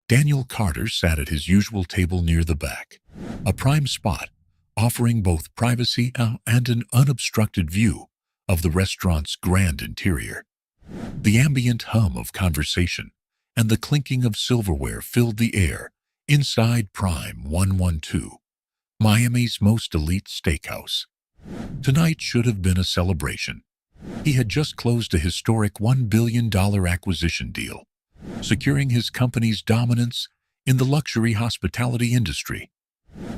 Daniel Carter sat at his usual table near the back, a prime spot offering both privacy and an unobstructed view of the restaurant's grand interior. The ambient hum of conversation and the clinking of silverware filled the air inside Prime 112, Miami's most elite steakhouse. Tonight should have been a celebration. He had just closed a historic $1 billion acquisition deal, securing his company's dominance in the luxury hospitality industry.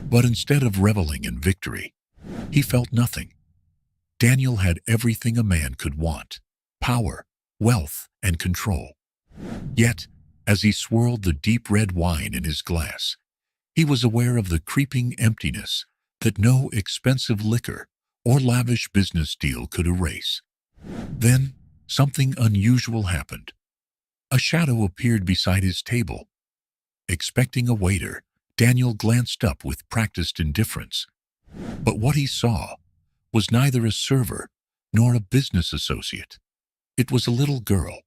But instead of reveling in victory, he felt nothing. Daniel had everything a man could want: power, wealth, and control. Yet, as he swirled the deep red wine in his glass, he was aware of the creeping emptiness that no expensive liquor or lavish business deal could erase. Then, something unusual happened. A shadow appeared beside his table. Expecting a waiter, Daniel glanced up with practiced indifference. But what he saw was neither a server nor a business associate. It was a little girl.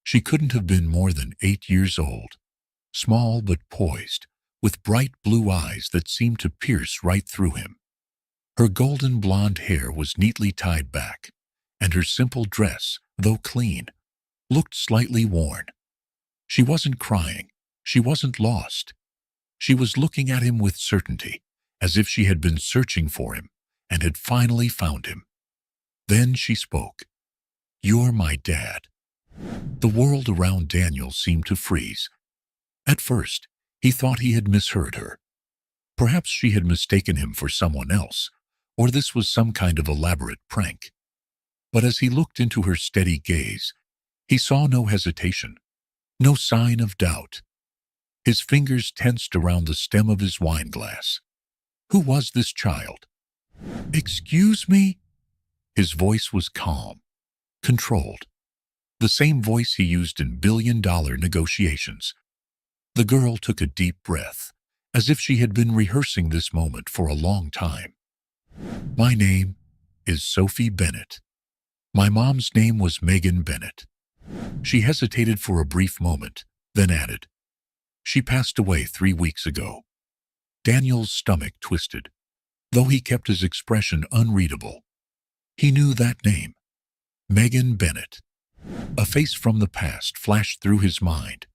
She couldn't have been more than 8 years old, small but poised, with bright blue eyes that seemed to pierce right through him. Her golden blonde hair was neatly tied back, and her simple dress, though clean, looked slightly worn. She wasn't crying. She wasn't lost. She was looking at him with certainty, as if she had been searching for him and had finally found him. Then she spoke. "You're my dad." The world around Daniel seemed to freeze. At first, he thought he had misheard her. Perhaps she had mistaken him for someone else, or this was some kind of elaborate prank. But as he looked into her steady gaze, he saw no hesitation, no sign of doubt. His fingers tensed around the stem of his wine glass. Who was this child? "Excuse me?" His voice was calm, controlled, the same voice he used in billion-dollar negotiations. The girl took a deep breath, as if she had been rehearsing this moment for a long time. "My name is Sophie Bennett. My mom's name was Megan Bennett." She hesitated for a brief moment, then added, "She passed away 3 weeks ago." Daniel's stomach twisted, though he kept his expression unreadable. He knew that name, Megan Bennett. A face from the past flashed through his mind.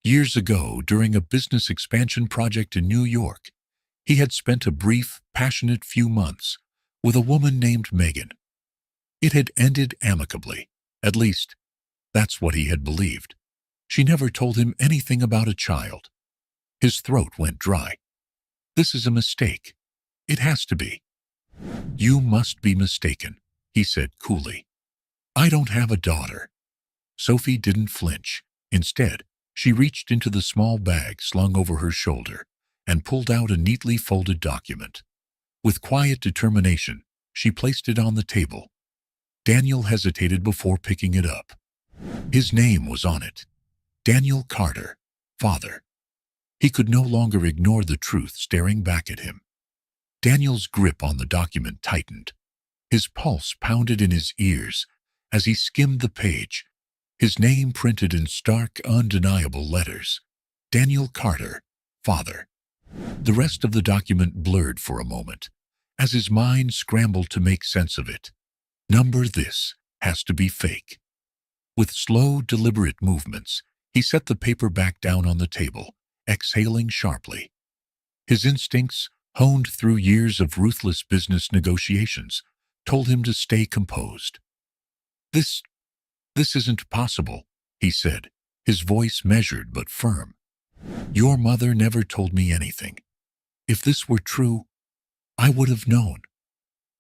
Years ago, during a business expansion project in New York, he had spent a brief, passionate few months with a woman named Megan. It had ended amicably, at least, that's what he had believed. She never told him anything about a child. His throat went dry. "This is a mistake. It has to be." "You must be mistaken," he said coolly. "I don't have a daughter." Sophie didn't flinch. Instead, she reached into the small bag slung over her shoulder and pulled out a neatly folded document. With quiet determination, she placed it on the table. Daniel hesitated before picking it up. His name was on it. Daniel Carter, father. He could no longer ignore the truth staring back at him. Daniel's grip on the document tightened. His pulse pounded in his ears as he skimmed the page, his name printed in stark, undeniable letters. Daniel Carter, father. The rest of the document blurred for a moment, as his mind scrambled to make sense of it. Number this has to be fake. With slow, deliberate movements, he set the paper back down on the table, exhaling sharply. His instincts, honed through years of ruthless business negotiations, told him to stay composed. This isn't possible," he said, his voice measured but firm. "Your mother never told me anything. If this were true, I would have known."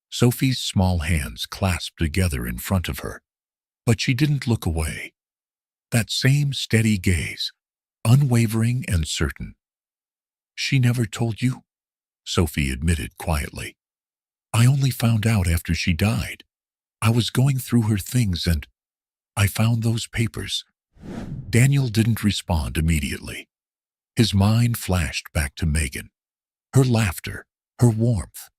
Sophie's small hands clasped together in front of her, but she didn't look away. That same steady gaze, unwavering and certain. "She never told you?" Sophie admitted quietly. "I only found out after she died. I was going through her things and I found those papers." Daniel didn't respond immediately. His mind flashed back to Megan. Her laughter, her warmth,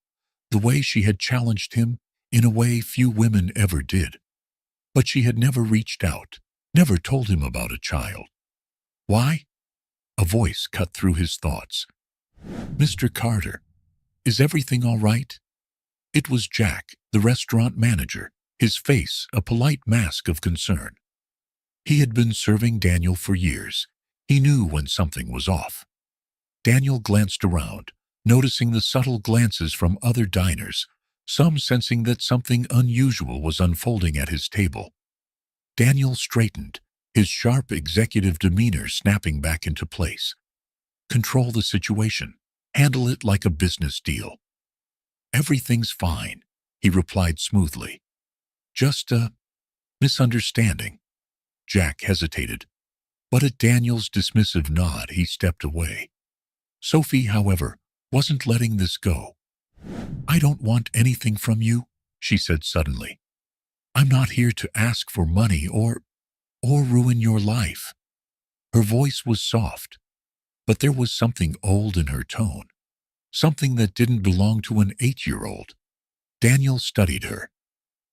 the way she had challenged him in a way few women ever did. But she had never reached out, never told him about a child. Why? A voice cut through his thoughts. "Mr. Carter, is everything all right?" It was Jack, the restaurant manager, his face a polite mask of concern. He had been serving Daniel for years. He knew when something was off. Daniel glanced around, noticing the subtle glances from other diners, some sensing that something unusual was unfolding at his table. Daniel straightened, his sharp executive demeanor snapping back into place. "Control the situation. Handle it like a business deal." "Everything's fine," he replied smoothly. "Just a misunderstanding." Jack hesitated, but at Daniel's dismissive nod he stepped away. Sophie, however, wasn't letting this go. "I don't want anything from you," she said suddenly. "I'm not here to ask for money or ruin your life." Her voice was soft, but there was something old in her tone, something that didn't belong to an 8-year-old. Daniel studied her.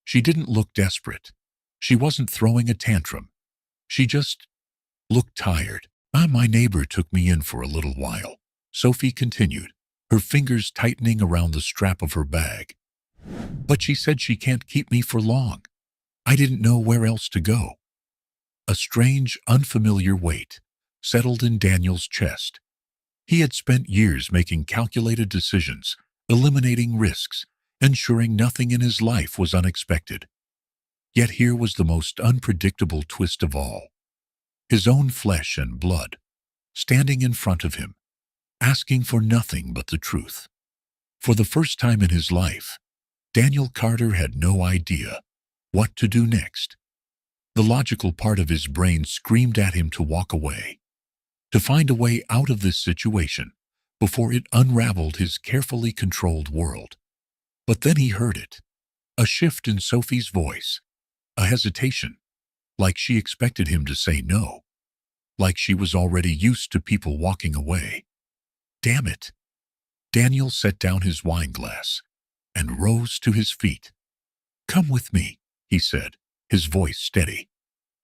She didn't look desperate. She wasn't throwing a tantrum. She just looked tired. My neighbor took me in for a little while," Sophie continued, her fingers tightening around the strap of her bag. "But she said she can't keep me for long. I didn't know where else to go." A strange, unfamiliar weight settled in Daniel's chest. He had spent years making calculated decisions, eliminating risks, ensuring nothing in his life was unexpected. Yet here was the most unpredictable twist of all. His own flesh and blood, standing in front of him, asking for nothing but the truth. For the first time in his life, Daniel Carter had no idea what to do next. The logical part of his brain screamed at him to walk away, to find a way out of this situation before it unraveled his carefully controlled world. But then he heard it, a shift in Sophie's voice, a hesitation, like she expected him to say no, like she was already used to people walking away. Damn it! Daniel set down his wine glass and rose to his feet. "Come with me," he said, his voice steady.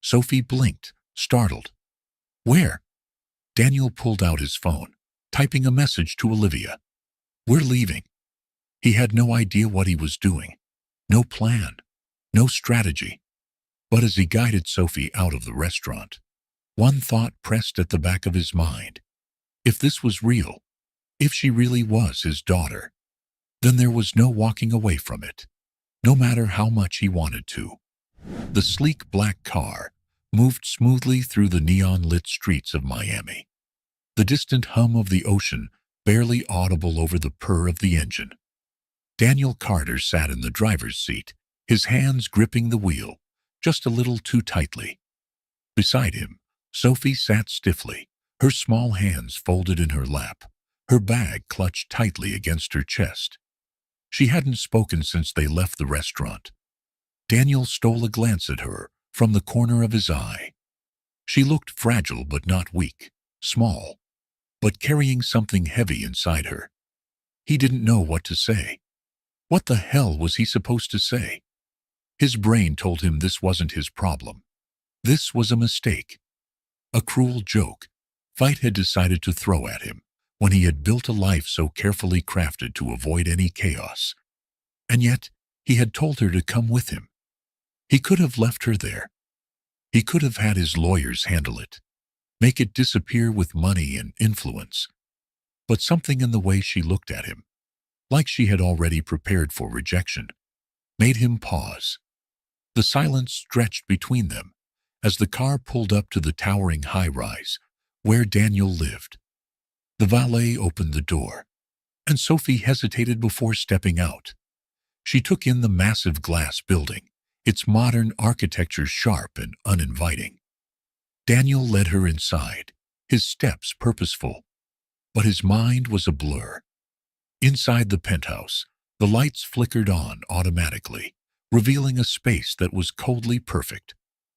Sophie blinked, startled. "Where?" Daniel pulled out his phone, typing a message to Olivia. "We're leaving." He had no idea what he was doing, no plan, no strategy. But as he guided Sophie out of the restaurant, one thought pressed at the back of his mind. If this was real, if she really was his daughter, then there was no walking away from it, no matter how much he wanted to. The sleek black car moved smoothly through the neon-lit streets of Miami, the distant hum of the ocean barely audible over the purr of the engine. Daniel Carter sat in the driver's seat, his hands gripping the wheel, just a little too tightly. Beside him, Sophie sat stiffly, her small hands folded in her lap, her bag clutched tightly against her chest. She hadn't spoken since they left the restaurant. Daniel stole a glance at her from the corner of his eye. She looked fragile but not weak, small, but carrying something heavy inside her. He didn't know what to say. What the hell was he supposed to say? His brain told him this wasn't his problem. This was a mistake, a cruel joke fate had decided to throw at him when he had built a life so carefully crafted to avoid any chaos. And yet, he had told her to come with him. He could have left her there. He could have had his lawyers handle it, make it disappear with money and influence. But something in the way she looked at him, like she had already prepared for rejection, made him pause. The silence stretched between them as the car pulled up to the towering high-rise where Daniel lived. The valet opened the door, and Sophie hesitated before stepping out. She took in the massive glass building, its modern architecture sharp and uninviting. Daniel led her inside, his steps purposeful, but his mind was a blur. Inside the penthouse, the lights flickered on automatically, revealing a space that was coldly perfect.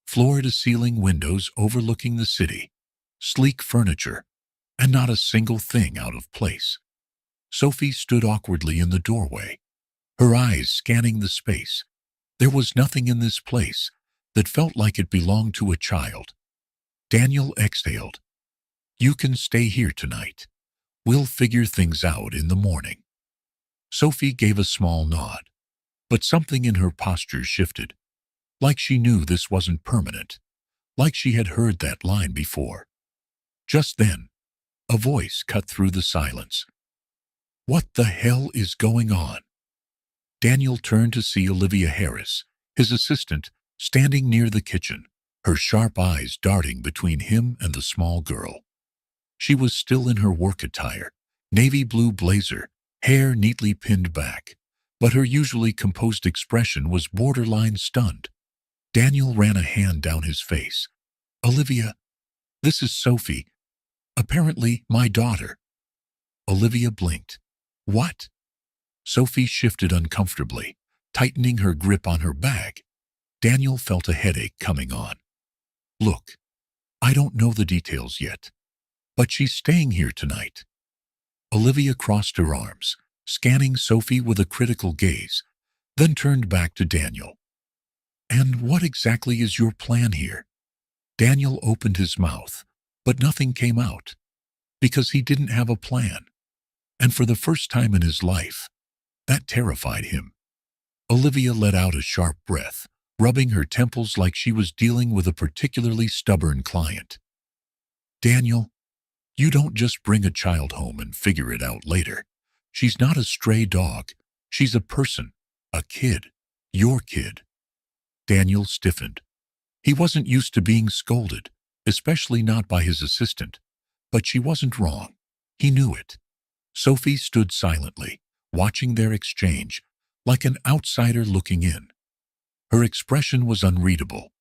Floor-to-ceiling windows overlooking the city, sleek furniture, and not a single thing out of place. Sophie stood awkwardly in the doorway, her eyes scanning the space. There was nothing in this place that felt like it belonged to a child. Daniel exhaled. You can stay here tonight. We'll figure things out in the morning." Sophie gave a small nod, but something in her posture shifted, like she knew this wasn't permanent, like she had heard that line before. Just then, a voice cut through the silence. "What the hell is going on?" Daniel turned to see Olivia Harris, his assistant, standing near the kitchen, her sharp eyes darting between him and the small girl. She was still in her work attire, navy blue blazer, hair neatly pinned back, but her usually composed expression was borderline stunned. Daniel ran a hand down his face. "Olivia, this is Sophie. Apparently, my daughter." Olivia blinked. "What?" Sophie shifted uncomfortably, tightening her grip on her bag. Daniel felt a headache coming on. "Look, I don't know the details yet, but she's staying here tonight." Olivia crossed her arms, scanning Sophie with a critical gaze, then turned back to Daniel. "And what exactly is your plan here?" Daniel opened his mouth, but nothing came out, because he didn't have a plan. And for the first time in his life, that terrified him. Olivia let out a sharp breath, rubbing her temples like she was dealing with a particularly stubborn client. "Daniel, you don't just bring a child home and figure it out later. She's not a stray dog. She's a person, a kid, your kid." Daniel stiffened. He wasn't used to being scolded, especially not by his assistant, but she wasn't wrong. He knew it. Sophie stood silently, watching their exchange, like an outsider looking in. Her expression was unreadable,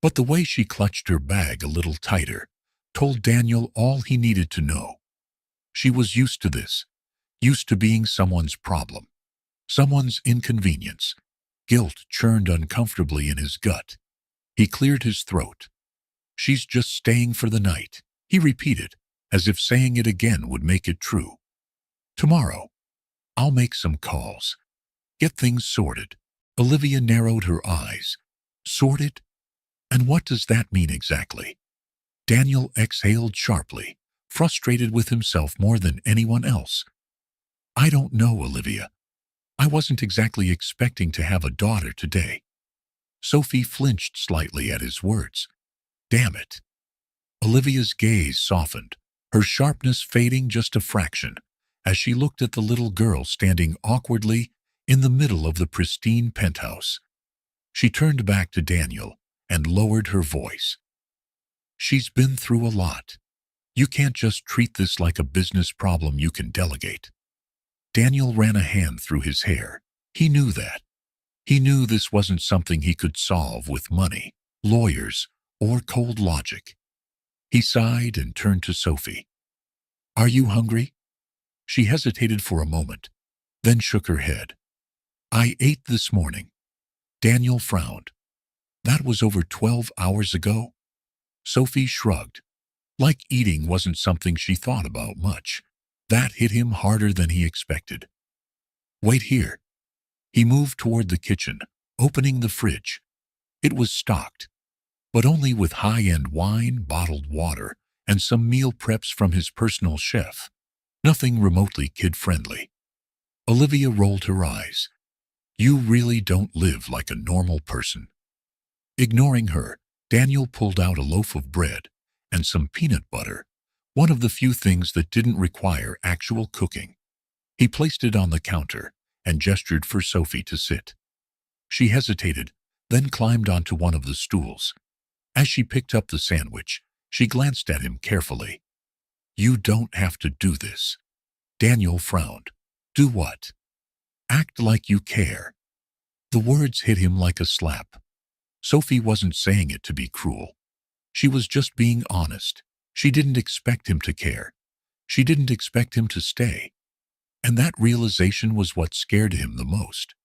but the way she clutched her bag a little tighter told Daniel all he needed to know. She was used to this, used to being someone's problem, someone's inconvenience. Guilt churned uncomfortably in his gut. He cleared his throat. "She's just staying for the night," he repeated, as if saying it again would make it true. "Tomorrow, I'll make some calls. Get things sorted." Olivia narrowed her eyes. "Sorted? And what does that mean exactly?" Daniel exhaled sharply, frustrated with himself more than anyone else. "I don't know, Olivia. I wasn't exactly expecting to have a daughter today." Sophie flinched slightly at his words. "Damn it." Olivia's gaze softened, her sharpness fading just a fraction, as she looked at the little girl standing awkwardly in the middle of the pristine penthouse. She turned back to Daniel and lowered her voice. "She's been through a lot. You can't just treat this like a business problem you can delegate." Daniel ran a hand through his hair. He knew that. He knew this wasn't something he could solve with money, lawyers, or cold logic. He sighed and turned to Sophie. "Are you hungry?" She hesitated for a moment, then shook her head. "I ate this morning." Daniel frowned. "That was over 12 hours ago?" Sophie shrugged. Like eating wasn't something she thought about much. That hit him harder than he expected. "Wait here." He moved toward the kitchen, opening the fridge. It was stocked, but only with high-end wine, bottled water, and some meal preps from his personal chef. Nothing remotely kid-friendly. Olivia rolled her eyes. "You really don't live like a normal person." Ignoring her, Daniel pulled out a loaf of bread and some peanut butter, one of the few things that didn't require actual cooking. He placed it on the counter and gestured for Sophie to sit. She hesitated, then climbed onto one of the stools. As she picked up the sandwich, she glanced at him carefully. "You don't have to do this." Daniel frowned. "Do what?" "Act like you care." The words hit him like a slap. Sophie wasn't saying it to be cruel. She was just being honest. She didn't expect him to care. She didn't expect him to stay. And that realization was what scared him the most.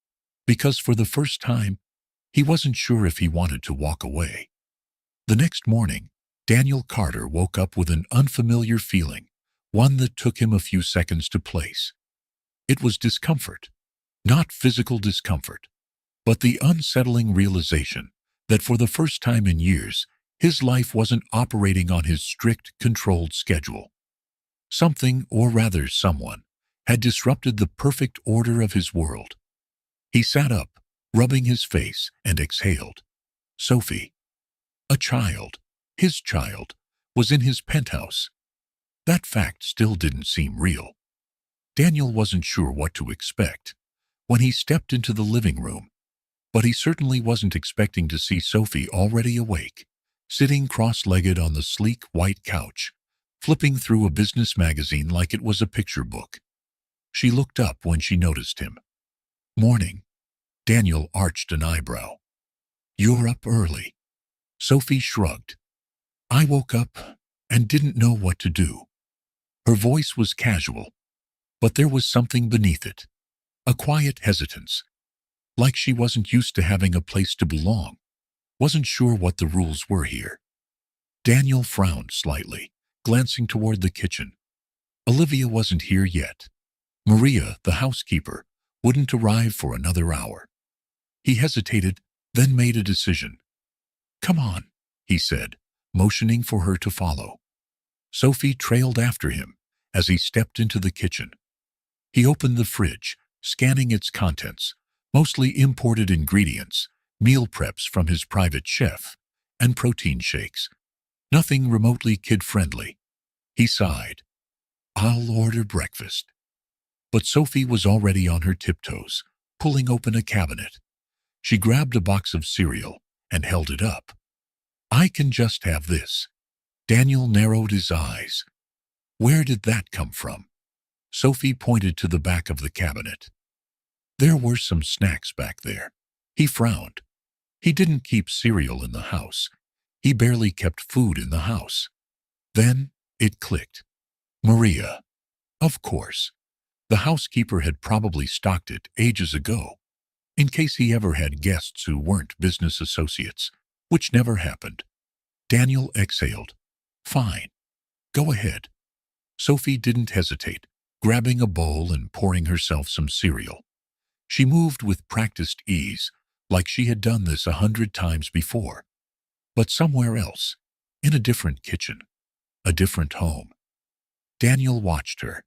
Because for the first time, he wasn't sure if he wanted to walk away. The next morning, Daniel Carter woke up with an unfamiliar feeling, one that took him a few seconds to place. It was discomfort. Not physical discomfort, but the unsettling realization that for the first time in years, His life wasn't operating on his strict, controlled schedule. Something, or rather someone, had disrupted the perfect order of his world. He sat up, rubbing his face, and exhaled. Sophie, a child, his child, was in his penthouse. That fact still didn't seem real. Daniel wasn't sure what to expect when he stepped into the living room, but he certainly wasn't expecting to see Sophie already awake, sitting cross-legged on the sleek white couch, flipping through a business magazine like it was a picture book. She looked up when she noticed him. "Morning." Daniel arched an eyebrow. "You're up early." Sophie shrugged. "I woke up and didn't know what to do." Her voice was casual, but there was something beneath it, a quiet hesitance, like she wasn't used to having a place to belong, wasn't sure what the rules were here. Daniel frowned slightly, glancing toward the kitchen. Olivia wasn't here yet. Maria, the housekeeper, wouldn't arrive for another hour. He hesitated, then made a decision. "Come on," he said, motioning for her to follow. Sophie trailed after him as he stepped into the kitchen. He opened the fridge, scanning its contents, mostly imported ingredients, meal preps from his private chef, and protein shakes. Nothing remotely kid-friendly. He sighed. "I'll order breakfast." But Sophie was already on her tiptoes, pulling open a cabinet. She grabbed a box of cereal and held it up. "I can just have this." Daniel narrowed his eyes. "Where did that come from?" Sophie pointed to the back of the cabinet. There were some snacks back there. He frowned. He didn't keep cereal in the house. He barely kept food in the house. Then it clicked. Maria. Of course. The housekeeper had probably stocked it ages ago, in case he ever had guests who weren't business associates, which never happened. Daniel exhaled. "Fine. Go ahead." Sophie didn't hesitate, grabbing a bowl and pouring herself some cereal. She moved with practiced ease, like she had done this 100 times before. But somewhere else, in a different kitchen, a different home. Daniel watched her,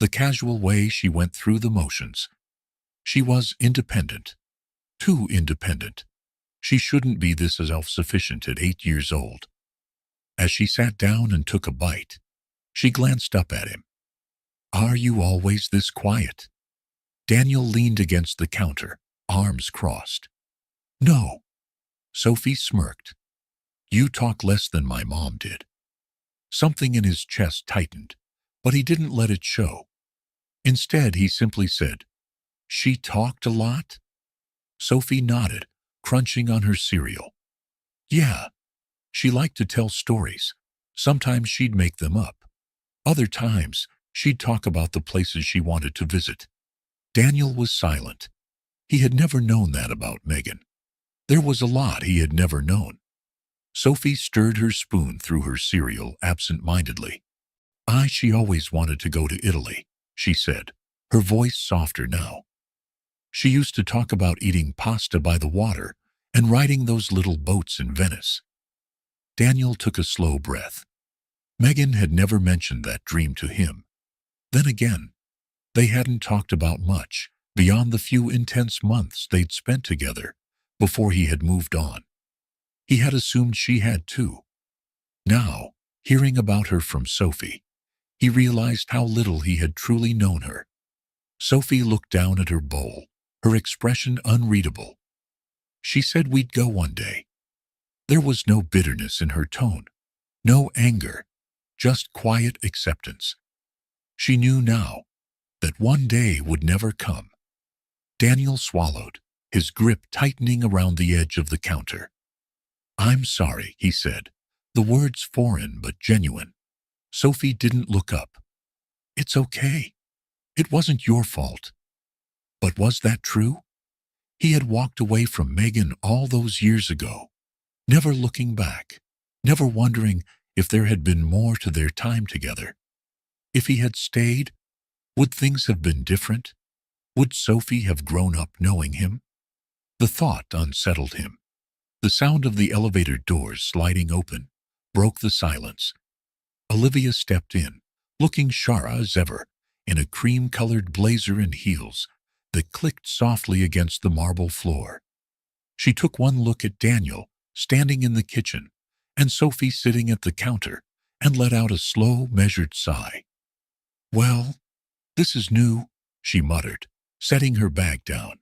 the casual way she went through the motions. She was independent. Too independent. She shouldn't be this self-sufficient at 8 years old. As she sat down and took a bite, she glanced up at him. "Are you always this quiet?" Daniel leaned against the counter, arms crossed. "No." Sophie smirked. "You talk less than my mom did." Something in his chest tightened, but he didn't let it show. Instead, he simply said, "She talked a lot?" Sophie nodded, crunching on her cereal. "Yeah. She liked to tell stories. Sometimes she'd make them up. Other times, she'd talk about the places she wanted to visit." Daniel was silent. He had never known that about Megan. There was a lot he had never known. Sophie stirred her spoon through her cereal absent-mindedly. She always wanted to go to Italy," she said, her voice softer now. She used to talk about eating pasta by the water and riding those little boats in Venice. Daniel took a slow breath. Megan had never mentioned that dream to him. Then again, they hadn't talked about much beyond the few intense months they'd spent together before he had moved on. He had assumed she had too. Now, hearing about her from Sophie, he realized how little he had truly known her. Sophie looked down at her bowl, her expression unreadable. "She said we'd go one day." There was no bitterness in her tone, no anger, just quiet acceptance. She knew now that one day would never come. Daniel swallowed, his grip tightening around the edge of the counter. "I'm sorry," he said, the words foreign but genuine. Sophie didn't look up. "It's okay. It wasn't your fault." But was that true? He had walked away from Megan all those years ago, never looking back, never wondering if there had been more to their time together. If he had stayed, would things have been different? Would Sophie have grown up knowing him? The thought unsettled him. The sound of the elevator doors sliding open broke the silence. Olivia stepped in, looking sharp as ever, in a cream-colored blazer and heels that clicked softly against the marble floor. She took one look at Daniel, standing in the kitchen, and Sophie sitting at the counter, and let out a slow, measured sigh. "Well, this is new," she muttered, setting her bag down.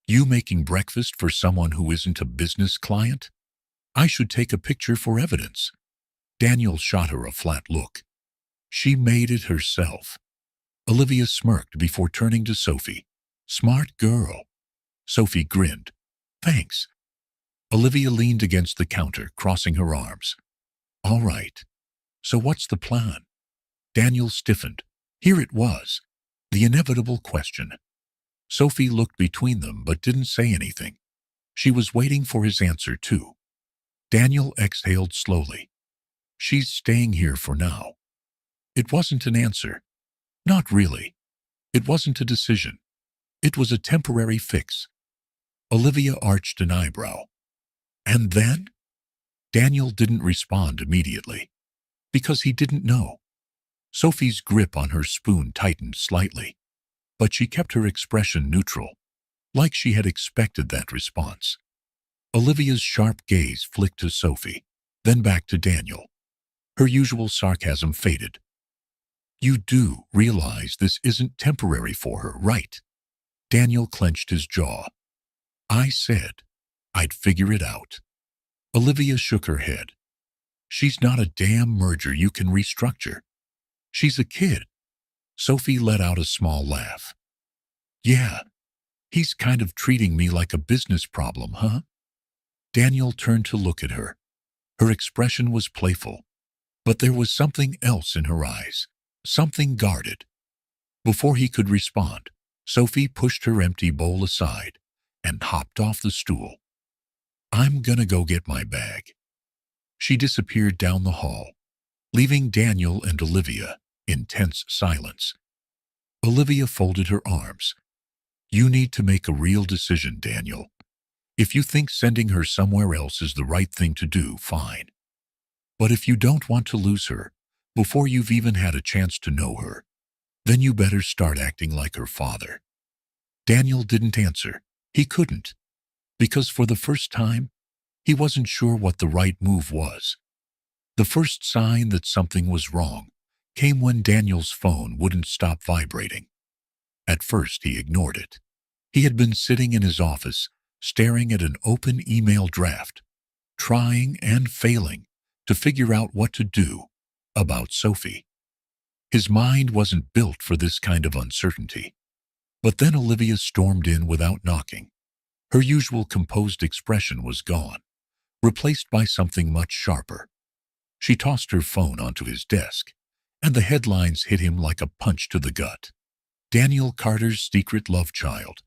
"You making breakfast for someone who isn't a business client? I should take a picture for evidence." Daniel shot her a flat look. "She made it herself." Olivia smirked before turning to Sophie. "Smart girl." Sophie grinned. "Thanks." Olivia leaned against the counter, crossing her arms. "All right. So what's the plan?" Daniel stiffened. Here it was, the inevitable question. Sophie looked between them but didn't say anything. She was waiting for his answer, too. Daniel exhaled slowly. "She's staying here for now." It wasn't an answer. Not really. It wasn't a decision. It was a temporary fix. Olivia arched an eyebrow. "And then?" Daniel didn't respond immediately, because he didn't know. Sophie's grip on her spoon tightened slightly, but she kept her expression neutral, like she had expected that response. Olivia's sharp gaze flicked to Sophie, then back to Daniel. Her usual sarcasm faded. "You do realize this isn't temporary for her, right?" Daniel clenched his jaw. "I said I'd figure it out." Olivia shook her head. "She's not a damn merger you can restructure. She's a kid." Sophie let out a small laugh. "Yeah, he's kind of treating me like a business problem, huh?" Daniel turned to look at her. Her expression was playful, but there was something else in her eyes, something guarded. Before he could respond, Sophie pushed her empty bowl aside and hopped off the stool. "I'm gonna go get my bag." She disappeared down the hall, leaving Daniel and Olivia in tense silence. Olivia folded her arms. "You need to make a real decision, Daniel. If you think sending her somewhere else is the right thing to do, fine. But if you don't want to lose her before you've even had a chance to know her, then you better start acting like her father." Daniel didn't answer. He couldn't, because for the first time, he wasn't sure what the right move was. The first sign that something was wrong came when Daniel's phone wouldn't stop vibrating. At first, he ignored it. He had been sitting in his office, staring at an open email draft, trying and failing to figure out what to do about Sophie. His mind wasn't built for this kind of uncertainty. But then Olivia stormed in without knocking. Her usual composed expression was gone, replaced by something much sharper. She tossed her phone onto his desk, and the headlines hit him like a punch to the gut. Daniel Carter's secret love child.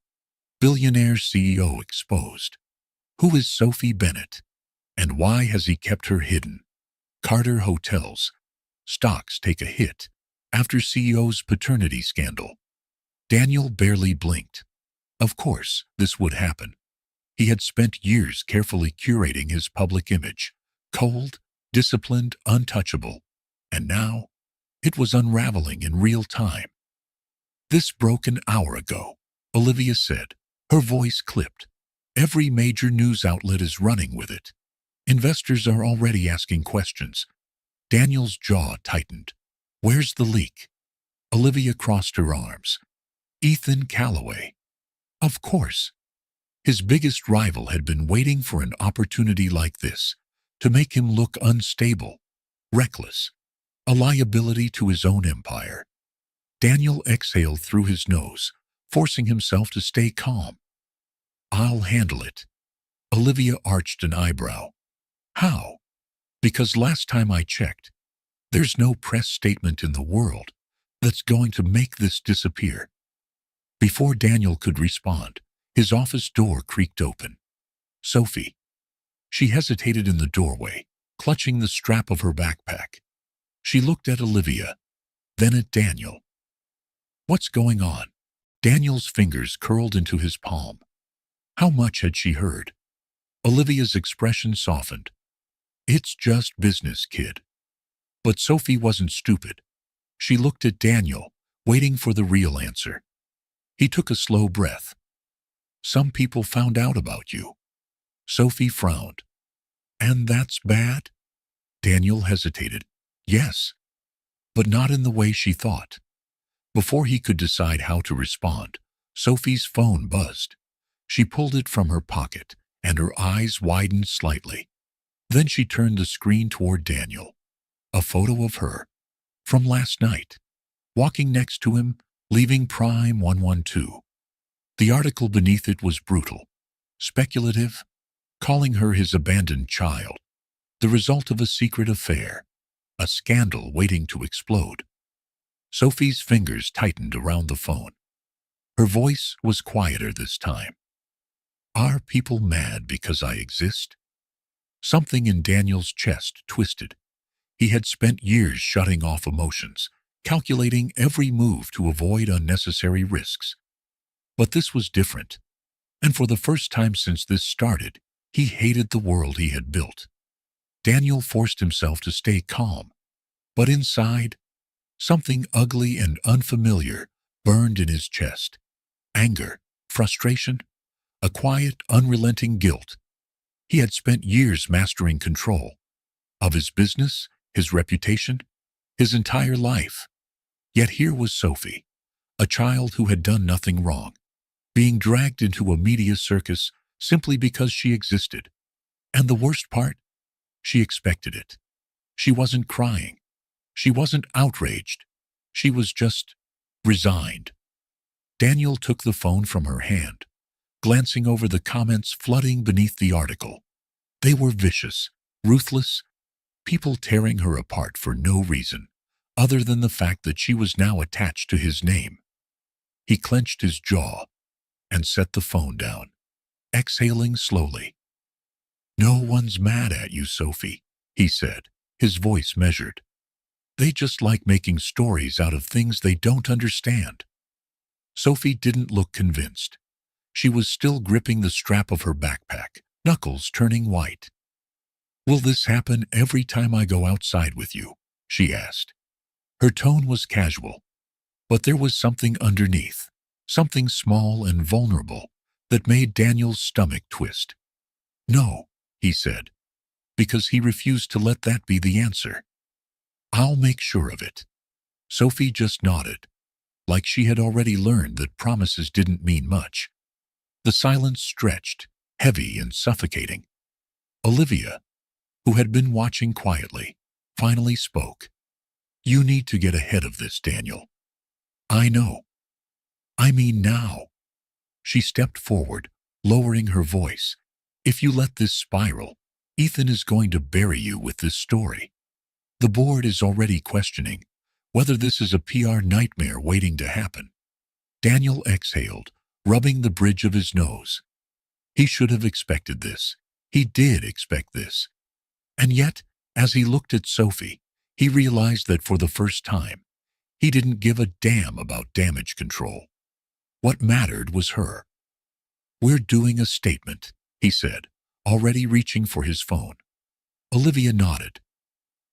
Billionaire CEO exposed. Who is Sophie Bennett? And why has he kept her hidden? Carter Hotels. Stocks take a hit after CEO's paternity scandal. Daniel barely blinked. Of course, this would happen. He had spent years carefully curating his public image, cold, disciplined, untouchable, and now it was unraveling in real time. "This broke an hour ago," Olivia said, her voice clipped. "Every major news outlet is running with it. Investors are already asking questions." Daniel's jaw tightened. "Where's the leak?" Olivia crossed her arms. "Ethan Callaway." Of course. His biggest rival had been waiting for an opportunity like this to make him look unstable, reckless, a liability to his own empire. Daniel exhaled through his nose, forcing himself to stay calm. "I'll handle it." Olivia arched an eyebrow. "How?" "Because last time I checked, there's no press statement in the world that's going to make this disappear." Before Daniel could respond, his office door creaked open. "Sophie." She hesitated in the doorway, clutching the strap of her backpack. She looked at Olivia, then at Daniel. "What's going on?" Daniel's fingers curled into his palm. How much had she heard? Olivia's expression softened. It's just business, kid. But Sophie wasn't stupid. She looked at Daniel, waiting for the real answer. He took a slow breath. Some people found out about you. Sophie frowned. And that's bad? Daniel hesitated. Yes, but not in the way she thought. Before he could decide how to respond, Sophie's phone buzzed. She pulled it from her pocket, and her eyes widened slightly. Then she turned the screen toward Daniel. A photo of her, from last night, walking next to him, leaving Prime 112. The article beneath it was brutal, speculative, calling her his abandoned child, the result of a secret affair, a scandal waiting to explode. Sophie's fingers tightened around the phone. Her voice was quieter this time. Are people mad because I exist? Something in Daniel's chest twisted. He had spent years shutting off emotions, calculating every move to avoid unnecessary risks. But this was different, and for the first time since this started, he hated the world he had built. Daniel forced himself to stay calm, but inside, something ugly and unfamiliar burned in his chest. Anger, frustration, a quiet, unrelenting guilt. He had spent years mastering control of his business, his reputation, his entire life. Yet here was Sophie, a child who had done nothing wrong, being dragged into a media circus simply because she existed. And the worst part? She expected it. She wasn't crying. She wasn't outraged. She was just resigned. Daniel took the phone from her hand, glancing over the comments flooding beneath the article. They were vicious, ruthless, people tearing her apart for no reason, other than the fact that she was now attached to his name. He clenched his jaw and set the phone down, exhaling slowly. No one's mad at you, Sophie, he said, his voice measured. They just like making stories out of things they don't understand. Sophie didn't look convinced. She was still gripping the strap of her backpack, knuckles turning white. Will this happen every time I go outside with you? She asked. Her tone was casual, but there was something underneath, something small and vulnerable, that made Daniel's stomach twist. No, he said, because he refused to let that be the answer. I'll make sure of it. Sophie just nodded, like she had already learned that promises didn't mean much. The silence stretched, heavy and suffocating. Olivia, who had been watching quietly, finally spoke. You need to get ahead of this, Daniel. I know. I mean now. She stepped forward, lowering her voice. If you let this spiral, Ethan is going to bury you with this story. The board is already questioning whether this is a PR nightmare waiting to happen. Daniel exhaled, rubbing the bridge of his nose. He should have expected this. He did expect this. And yet, as he looked at Sophie, he realized that for the first time, he didn't give a damn about damage control. What mattered was her. We're doing a statement, he said, already reaching for his phone. Olivia nodded.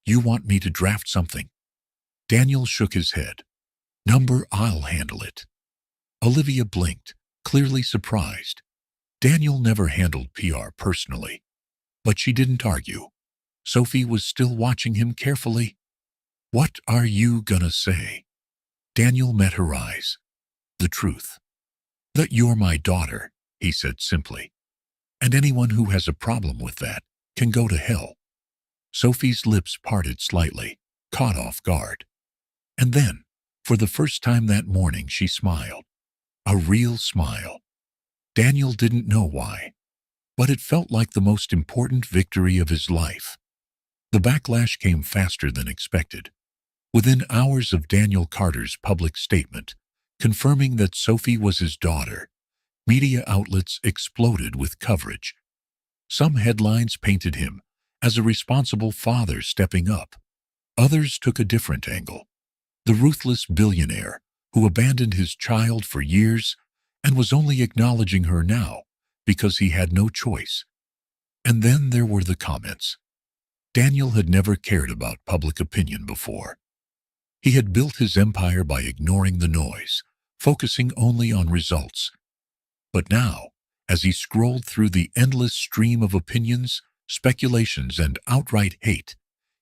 You want me to draft something? Daniel shook his head. Number, I'll handle it. Olivia blinked, clearly surprised. Daniel never handled PR personally, but she didn't argue. Sophie was still watching him carefully. What are you gonna say? Daniel met her eyes. The truth. That you're my daughter, he said simply. And anyone who has a problem with that can go to hell. Sophie's lips parted slightly, caught off guard. And then, for the first time that morning, she smiled. A real smile. Daniel didn't know why, but it felt like the most important victory of his life. The backlash came faster than expected. Within hours of Daniel Carter's public statement, confirming that Sophie was his daughter, media outlets exploded with coverage. Some headlines painted him as a responsible father stepping up. Others took a different angle. The ruthless billionaire who abandoned his child for years and was only acknowledging her now because he had no choice. And then there were the comments. Daniel had never cared about public opinion before. He had built his empire by ignoring the noise, focusing only on results. But now, as he scrolled through the endless stream of opinions, speculations, and outright hate,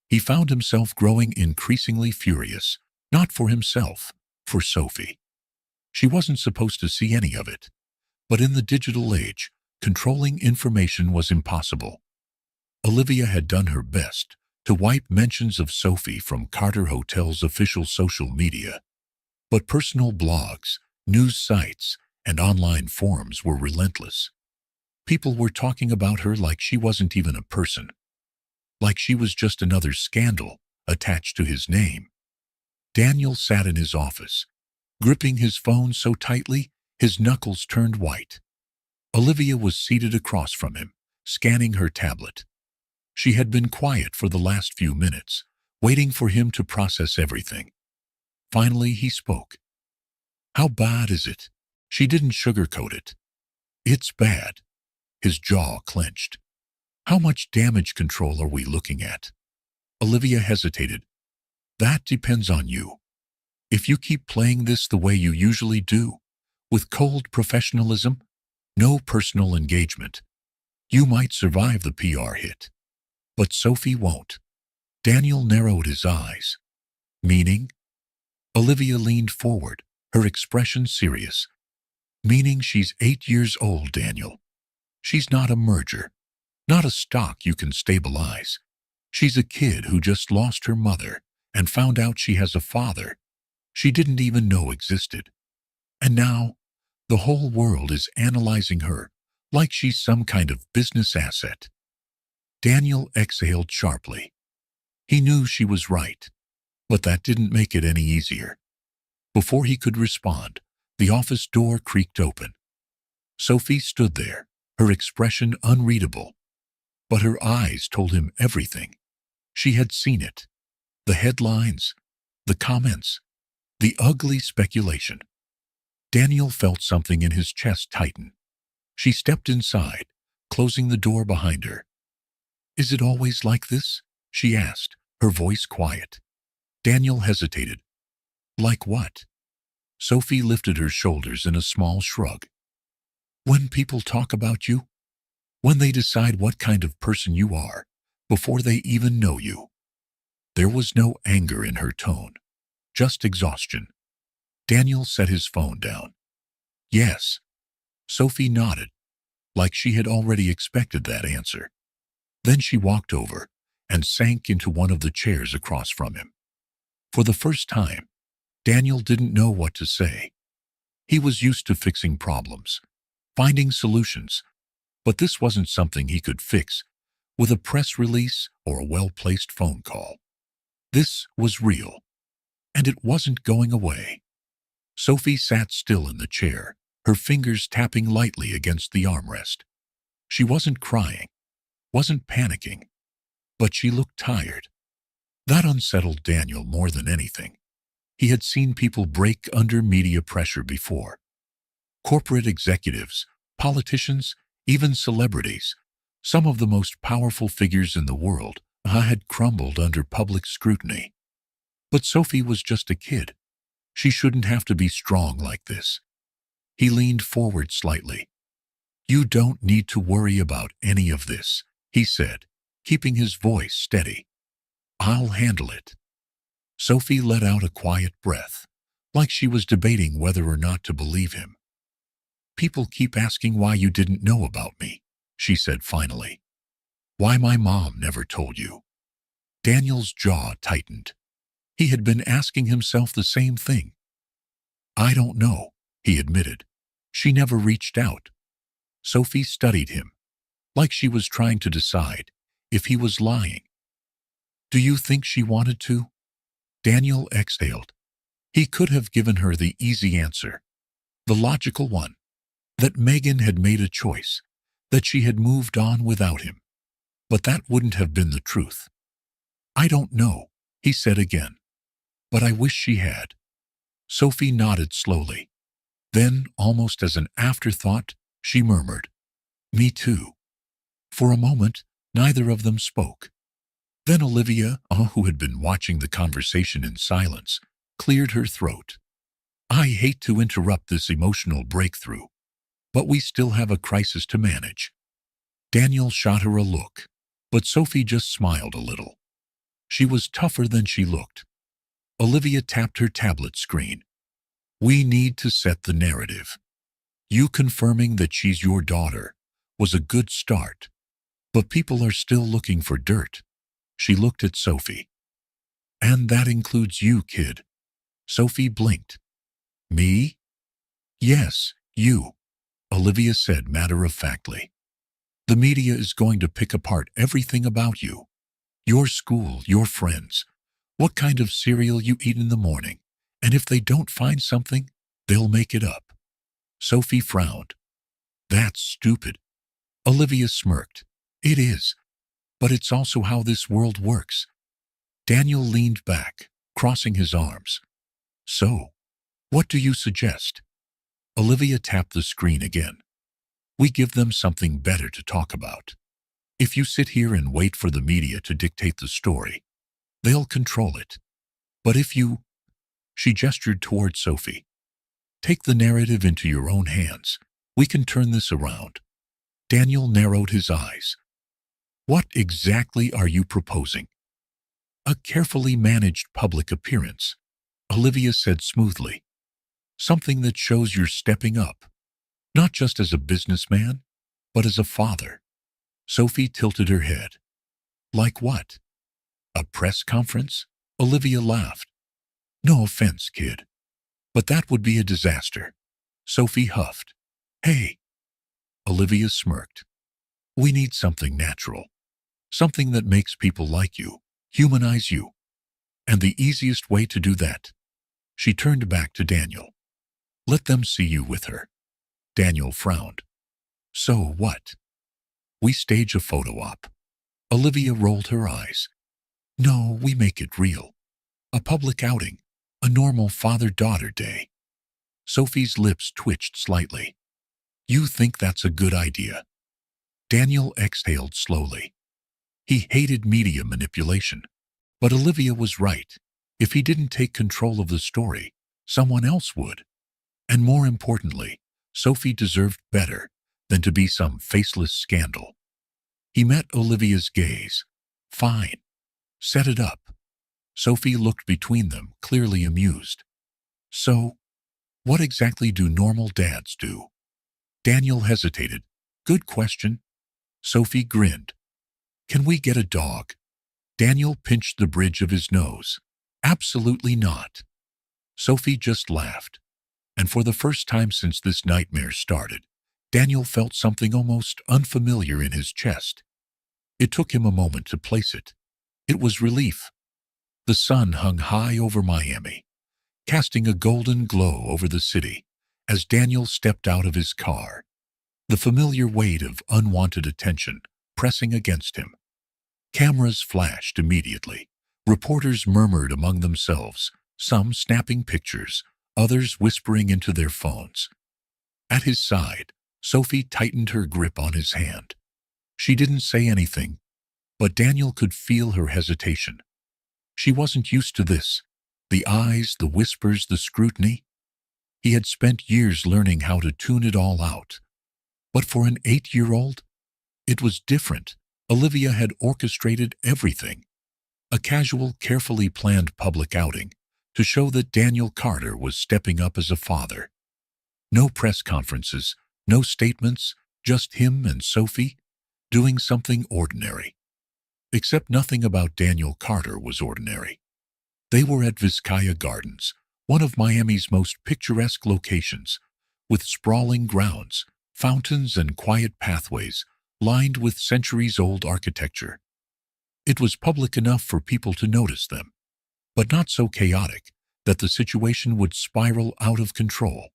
he found himself growing increasingly furious, not for himself, for Sophie. She wasn't supposed to see any of it. But in the digital age, controlling information was impossible. Olivia had done her best to wipe mentions of Sophie from Carter Hotel's official social media. But personal blogs, news sites, and online forums were relentless. People were talking about her like she wasn't even a person, like she was just another scandal attached to his name. Daniel sat in his office, gripping his phone so tightly his knuckles turned white. Olivia was seated across from him, scanning her tablet. She had been quiet for the last few minutes, waiting for him to process everything. Finally, he spoke. "How bad is it?" She didn't sugarcoat it. "It's bad." His jaw clenched. "How much damage control are we looking at?" Olivia hesitated. "That depends on you. If you keep playing this the way you usually do, with cold professionalism, no personal engagement, you might survive the PR hit. But Sophie won't." Daniel narrowed his eyes. "Meaning?" Olivia leaned forward, her expression serious. "Meaning she's 8 years old, Daniel. She's not a merger, not a stock you can stabilize. She's a kid who just lost her mother and found out she has a father she didn't even know existed. And now, the whole world is analyzing her like she's some kind of business asset." Daniel exhaled sharply. He knew she was right, but that didn't make it any easier. Before he could respond, the office door creaked open. Sophie stood there, her expression unreadable, but her eyes told him everything. She had seen it. The headlines, the comments, the ugly speculation. Daniel felt something in his chest tighten. She stepped inside, closing the door behind her. "Is it always like this?" she asked, her voice quiet. Daniel hesitated. "Like what?" Sophie lifted her shoulders in a small shrug. "When people talk about you, when they decide what kind of person you are, before they even know you." There was no anger in her tone, just exhaustion. Daniel set his phone down. "Yes." Sophie nodded, like she had already expected that answer. Then she walked over and sank into one of the chairs across from him. For the first time, Daniel didn't know what to say. He was used to fixing problems, finding solutions, but this wasn't something he could fix with a press release or a well-placed phone call. This was real, and it wasn't going away. Sophie sat still in the chair, her fingers tapping lightly against the armrest. She wasn't crying, wasn't panicking, but she looked tired. That unsettled Daniel more than anything. He had seen people break under media pressure before. Corporate executives, politicians, even celebrities, some of the most powerful figures in the world, had crumbled under public scrutiny. But Sophie was just a kid. She shouldn't have to be strong like this. He leaned forward slightly. "You don't need to worry about any of this," he said, keeping his voice steady. "I'll handle it." Sophie let out a quiet breath, like she was debating whether or not to believe him. "People keep asking why you didn't know about me," she said finally. "Why my mom never told you." Daniel's jaw tightened. He had been asking himself the same thing. "I don't know," he admitted. "She never reached out." Sophie studied him, like she was trying to decide if he was lying. "Do you think she wanted to?" Daniel exhaled. He could have given her the easy answer, the logical one, that Megan had made a choice, that she had moved on without him. But that wouldn't have been the truth. "I don't know," he said again. "But I wish she had." Sophie nodded slowly. Then, almost as an afterthought, she murmured, "Me too." For a moment, neither of them spoke. Then Olivia, who had been watching the conversation in silence, cleared her throat. I hate to interrupt this emotional breakthrough, but we still have a crisis to manage. Daniel shot her a look, but Sophie just smiled a little. She was tougher than she looked. Olivia tapped her tablet screen. We need to set the narrative. You confirming that she's your daughter was a good start, but people are still looking for dirt. She looked at Sophie. And that includes you, kid. Sophie blinked. Me? Yes, you, Olivia said matter-of-factly. The media is going to pick apart everything about you. Your school, your friends, what kind of cereal you eat in the morning, and if they don't find something, they'll make it up. Sophie frowned. That's stupid. Olivia smirked. It is, but it's also how this world works. Daniel leaned back, crossing his arms. So, what do you suggest? Olivia tapped the screen again. We give them something better to talk about. If you sit here and wait for the media to dictate the story, they'll control it. But if you... She gestured toward Sophie. Take the narrative into your own hands. We can turn this around. Daniel narrowed his eyes. What exactly are you proposing? A carefully managed public appearance, Olivia said smoothly. Something that shows you're stepping up, not just as a businessman, but as a father. Sophie tilted her head. Like what? A press conference? Olivia laughed. No offense, kid, but that would be a disaster. Sophie huffed. Hey. Olivia smirked. We need something natural. Something that makes people like you, humanize you. And the easiest way to do that. She turned back to Daniel. Let them see you with her. Daniel frowned. So what? We stage a photo op. Olivia rolled her eyes. No, we make it real. A public outing. A normal father-daughter day. Sophie's lips twitched slightly. You think that's a good idea? Daniel exhaled slowly. He hated media manipulation. But Olivia was right. If he didn't take control of the story, someone else would. And more importantly, Sophie deserved better than to be some faceless scandal. He met Olivia's gaze. Fine. Set it up. Sophie looked between them, clearly amused. So, what exactly do normal dads do? Daniel hesitated. Good question. Sophie grinned. Can we get a dog? Daniel pinched the bridge of his nose. Absolutely not. Sophie just laughed. And for the first time since this nightmare started, Daniel felt something almost unfamiliar in his chest. It took him a moment to place it. It was relief. The sun hung high over Miami, casting a golden glow over the city as Daniel stepped out of his car, the familiar weight of unwanted attention pressing against him. Cameras flashed immediately. Reporters murmured among themselves, some snapping pictures, others whispering into their phones. At his side, Sophie tightened her grip on his hand. She didn't say anything, but Daniel could feel her hesitation. She wasn't used to this. The eyes, the whispers, the scrutiny. He had spent years learning how to tune it all out. But for an 8-year-old, it was different. Olivia had orchestrated everything. A casual, carefully planned public outing to show that Daniel Carter was stepping up as a father. No press conferences, no statements, just him and Sophie doing something ordinary. Except nothing about Daniel Carter was ordinary. They were at Vizcaya Gardens, one of Miami's most picturesque locations, with sprawling grounds, fountains, and quiet pathways lined with centuries-old architecture. It was public enough for people to notice them, but not so chaotic that the situation would spiral out of control.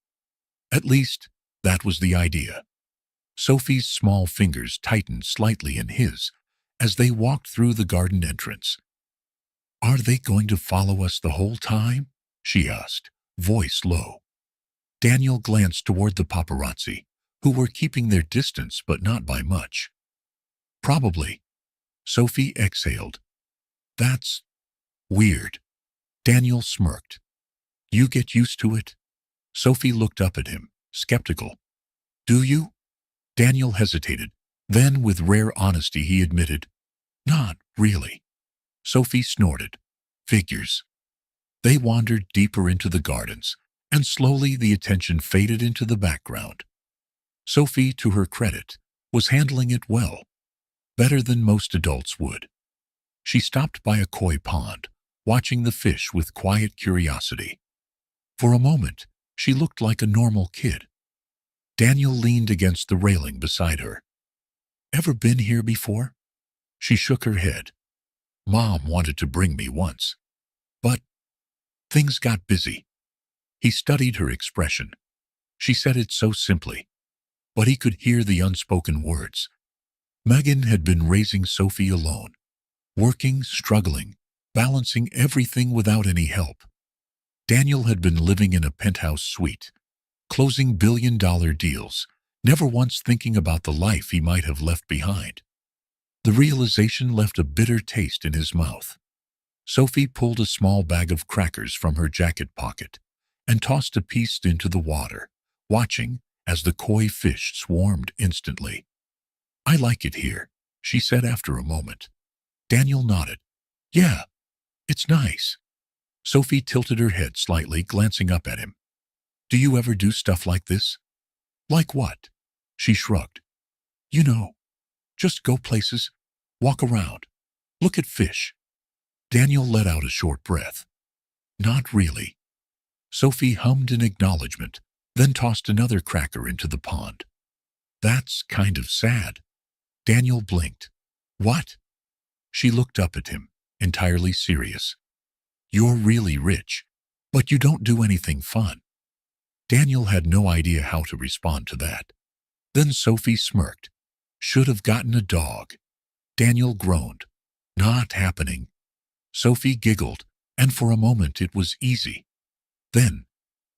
At least, that was the idea. Sophie's small fingers tightened slightly in his as they walked through the garden entrance. Are they going to follow us the whole time? She asked, voice low. Daniel glanced toward the paparazzi, who were keeping their distance but not by much. Probably. Sophie exhaled. That's weird. Daniel smirked. You get used to it? Sophie looked up at him, skeptical. Do you? Daniel hesitated. Then, with rare honesty, he admitted, Not really. Sophie snorted. Figures. They wandered deeper into the gardens, and slowly the attention faded into the background. Sophie, to her credit, was handling it well, better than most adults would. She stopped by a koi pond, watching the fish with quiet curiosity. For a moment, she looked like a normal kid. Daniel leaned against the railing beside her. Ever been here before? She shook her head. Mom wanted to bring me once. But things got busy. He studied her expression. She said it so simply, but he could hear the unspoken words. Megan had been raising Sophie alone, working, struggling, balancing everything without any help. Daniel had been living in a penthouse suite, closing billion-dollar deals, never once thinking about the life he might have left behind. The realization left a bitter taste in his mouth. Sophie pulled a small bag of crackers from her jacket pocket and tossed a piece into the water, watching as the koi fish swarmed instantly. I like it here, she said after a moment. Daniel nodded. Yeah, it's nice. Sophie tilted her head slightly, glancing up at him. Do you ever do stuff like this? Like what? She shrugged. You know, just go places, walk around, look at fish. Daniel let out a short breath. Not really. Sophie hummed in acknowledgement, then tossed another cracker into the pond. That's kind of sad. Daniel blinked. What? She looked up at him, entirely serious. You're really rich, but you don't do anything fun. Daniel had no idea how to respond to that. Then Sophie smirked. Should have gotten a dog. Daniel groaned. Not happening. Sophie giggled, and for a moment it was easy. Then,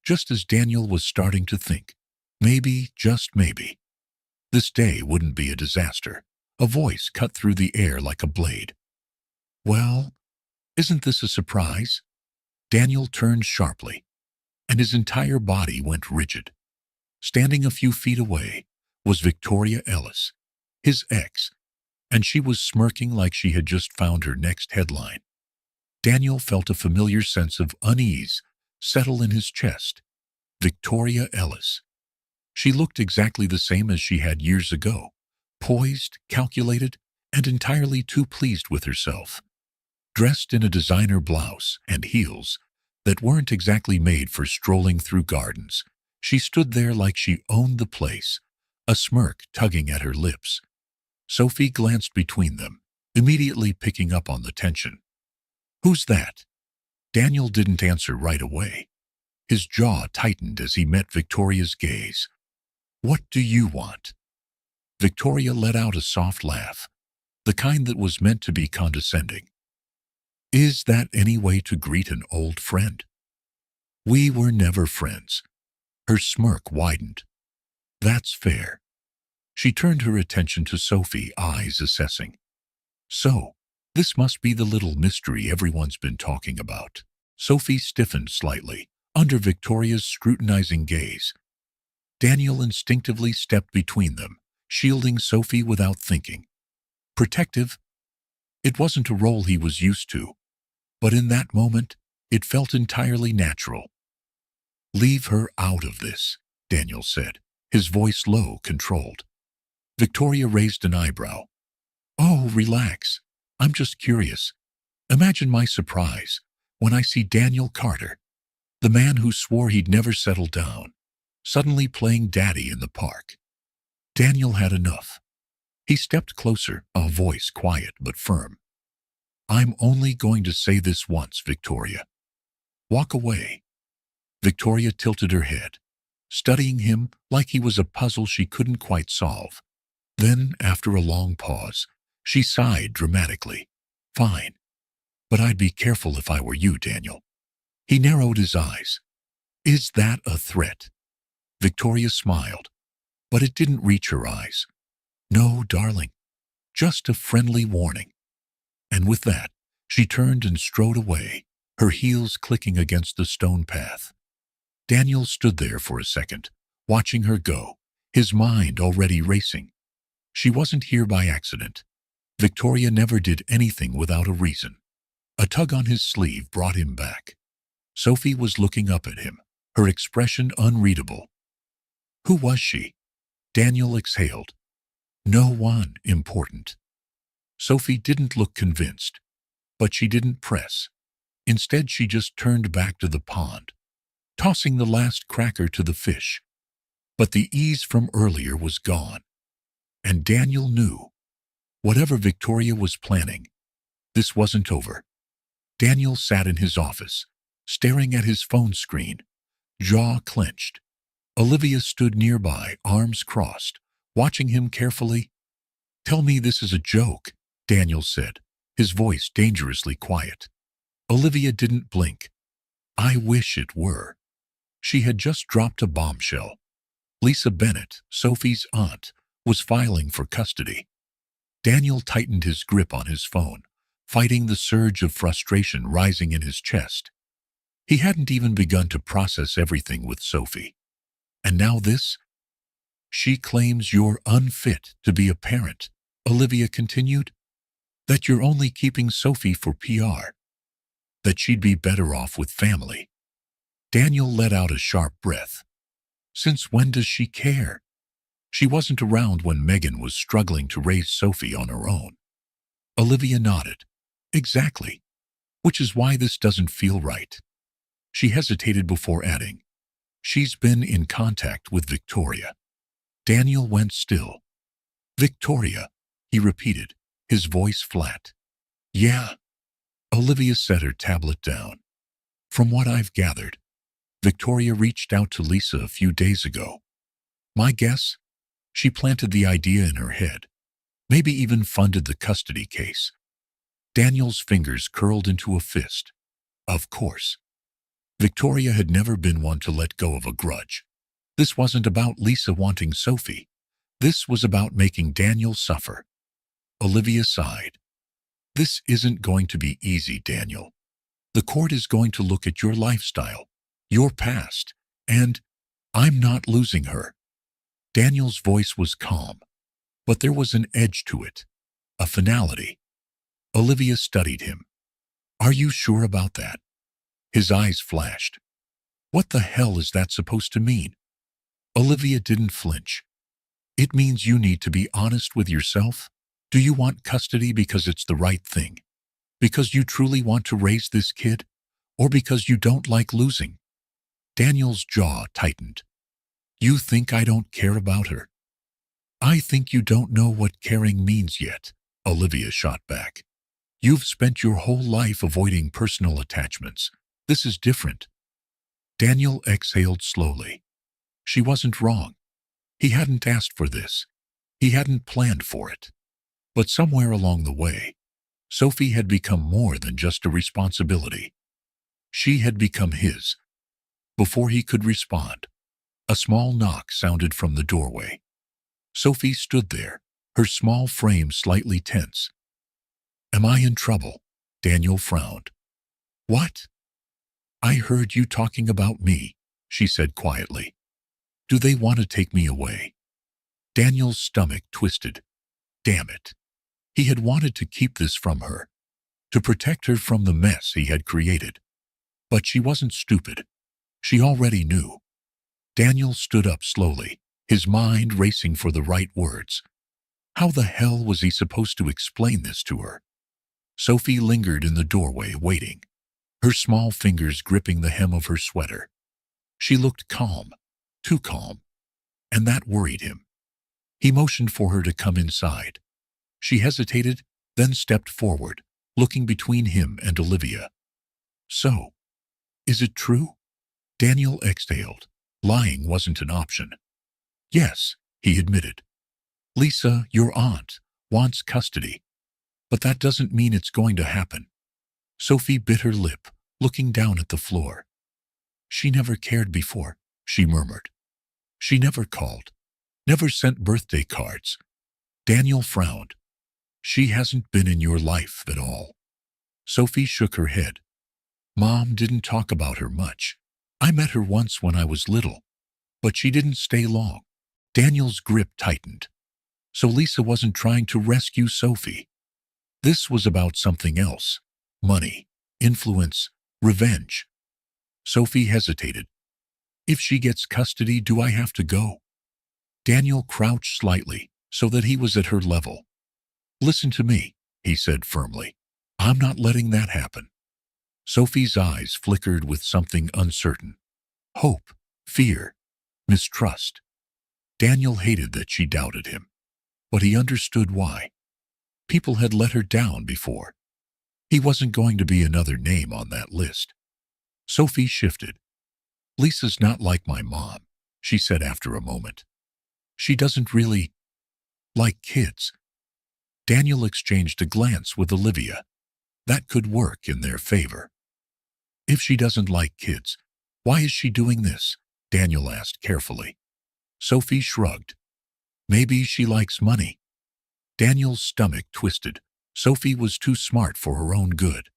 just as Daniel was starting to think, maybe, just maybe, this day wouldn't be a disaster, a voice cut through the air like a blade. Well, isn't this a surprise? Daniel turned sharply, and his entire body went rigid. Standing a few feet away was Victoria Ellis, his ex, and she was smirking like she had just found her next headline. Daniel felt a familiar sense of unease settle in his chest. Victoria Ellis. She looked exactly the same as she had years ago, poised, calculated, and entirely too pleased with herself. Dressed in a designer blouse and heels that weren't exactly made for strolling through gardens, she stood there like she owned the place, a smirk tugging at her lips. Sophie glanced between them, immediately picking up on the tension. Who's that? Daniel didn't answer right away. His jaw tightened as he met Victoria's gaze. What do you want? Victoria let out a soft laugh, the kind that was meant to be condescending. Is that any way to greet an old friend? We were never friends. Her smirk widened. That's fair. She turned her attention to Sophie, eyes assessing. So, this must be the little mystery everyone's been talking about. Sophie stiffened slightly, under Victoria's scrutinizing gaze. Daniel instinctively stepped between them, shielding Sophie without thinking. Protective? It wasn't a role he was used to, but in that moment, it felt entirely natural. Leave her out of this, Daniel said, his voice low, controlled. Victoria raised an eyebrow. Oh, relax. I'm just curious. Imagine my surprise when I see Daniel Carter, the man who swore he'd never settle down, suddenly playing daddy in the park. Daniel had enough. He stepped closer, a voice quiet but firm. I'm only going to say this once, Victoria. Walk away. Victoria tilted her head, studying him like he was a puzzle she couldn't quite solve. Then, after a long pause, she sighed dramatically. Fine. But I'd be careful if I were you, Daniel. He narrowed his eyes. Is that a threat? Victoria smiled, but it didn't reach her eyes. No, darling. Just a friendly warning. And with that, she turned and strode away, her heels clicking against the stone path. Daniel stood there for a second, watching her go, his mind already racing. She wasn't here by accident. Victoria never did anything without a reason. A tug on his sleeve brought him back. Sophie was looking up at him, her expression unreadable. Who was she? Daniel exhaled. No one important. Sophie didn't look convinced, but she didn't press. Instead, she just turned back to the pond, tossing the last cracker to the fish. But the ease from earlier was gone. And Daniel knew, whatever Victoria was planning, this wasn't over. Daniel sat in his office, staring at his phone screen, jaw clenched. Olivia stood nearby, arms crossed, watching him carefully. "Tell me this is a joke," Daniel said, his voice dangerously quiet. Olivia didn't blink. I wish it were. She had just dropped a bombshell. Lisa Bennett, Sophie's aunt, was filing for custody. Daniel tightened his grip on his phone, fighting the surge of frustration rising in his chest. He hadn't even begun to process everything with Sophie. And now this? "She claims you're unfit to be a parent," Olivia continued. "That you're only keeping Sophie for PR. That she'd be better off with family." Daniel let out a sharp breath. Since when does she care? She wasn't around when Megan was struggling to raise Sophie on her own. Olivia nodded. Exactly. Which is why this doesn't feel right. She hesitated before adding, "She's been in contact with Victoria." Daniel went still. "Victoria," he repeated, his voice flat. "Yeah." Olivia set her tablet down. "From what I've gathered, Victoria reached out to Lisa a few days ago. My guess? She planted the idea in her head, maybe even funded the custody case." Daniel's fingers curled into a fist. Of course. Victoria had never been one to let go of a grudge. This wasn't about Lisa wanting Sophie. This was about making Daniel suffer. Olivia sighed. "This isn't going to be easy, Daniel. The court is going to look at your lifestyle, your past, and I'm not losing her." Daniel's voice was calm, but there was an edge to it, a finality. Olivia studied him. "Are you sure about that?" His eyes flashed. "What the hell is that supposed to mean?" Olivia didn't flinch. "It means you need to be honest with yourself. Do you want custody because it's the right thing? Because you truly want to raise this kid? Or because you don't like losing?" Daniel's jaw tightened. "You think I don't care about her?" "I think you don't know what caring means yet," Olivia shot back. "You've spent your whole life avoiding personal attachments. This is different." Daniel exhaled slowly. She wasn't wrong. He hadn't asked for this. He hadn't planned for it. But somewhere along the way, Sophie had become more than just a responsibility. She had become his. Before he could respond, a small knock sounded from the doorway. Sophie stood there, her small frame slightly tense. "Am I in trouble?" Daniel frowned. "What?" "I heard you talking about me," she said quietly. "Do they want to take me away?" Daniel's stomach twisted. Damn it. He had wanted to keep this from her, to protect her from the mess he had created. But she wasn't stupid. She already knew. Daniel stood up slowly, his mind racing for the right words. How the hell was he supposed to explain this to her? Sophie lingered in the doorway, waiting, her small fingers gripping the hem of her sweater. She looked calm, too calm, and that worried him. He motioned for her to come inside. She hesitated, then stepped forward, looking between him and Olivia. "So, is it true?" Daniel exhaled. Lying wasn't an option. "Yes," he admitted. "Lisa, your aunt, wants custody. But that doesn't mean it's going to happen." Sophie bit her lip, looking down at the floor. "She never cared before," she murmured. "She never called, never sent birthday cards." Daniel frowned. She hasn't been in your life at all. Sophie shook her head. Mom didn't talk about her much. I met her once when I was little, but she didn't stay long. Daniel's grip tightened. So Lisa wasn't trying to rescue Sophie. This was about something else. Money, influence, revenge. Sophie hesitated. If she gets custody, do I have to go? Daniel crouched slightly so that he was at her level. Listen to me, he said firmly. I'm not letting that happen. Sophie's eyes flickered with something uncertain. Hope, fear, mistrust. Daniel hated that she doubted him, but he understood why. People had let her down before. He wasn't going to be another name on that list. Sophie shifted. Lisa's not like my mom, she said after a moment. She doesn't really like kids. Daniel exchanged a glance with Olivia. That could work in their favor. If she doesn't like kids, why is she doing this? Daniel asked carefully. Sophie shrugged. Maybe she likes money. Daniel's stomach twisted. Sophie was too smart for her own good.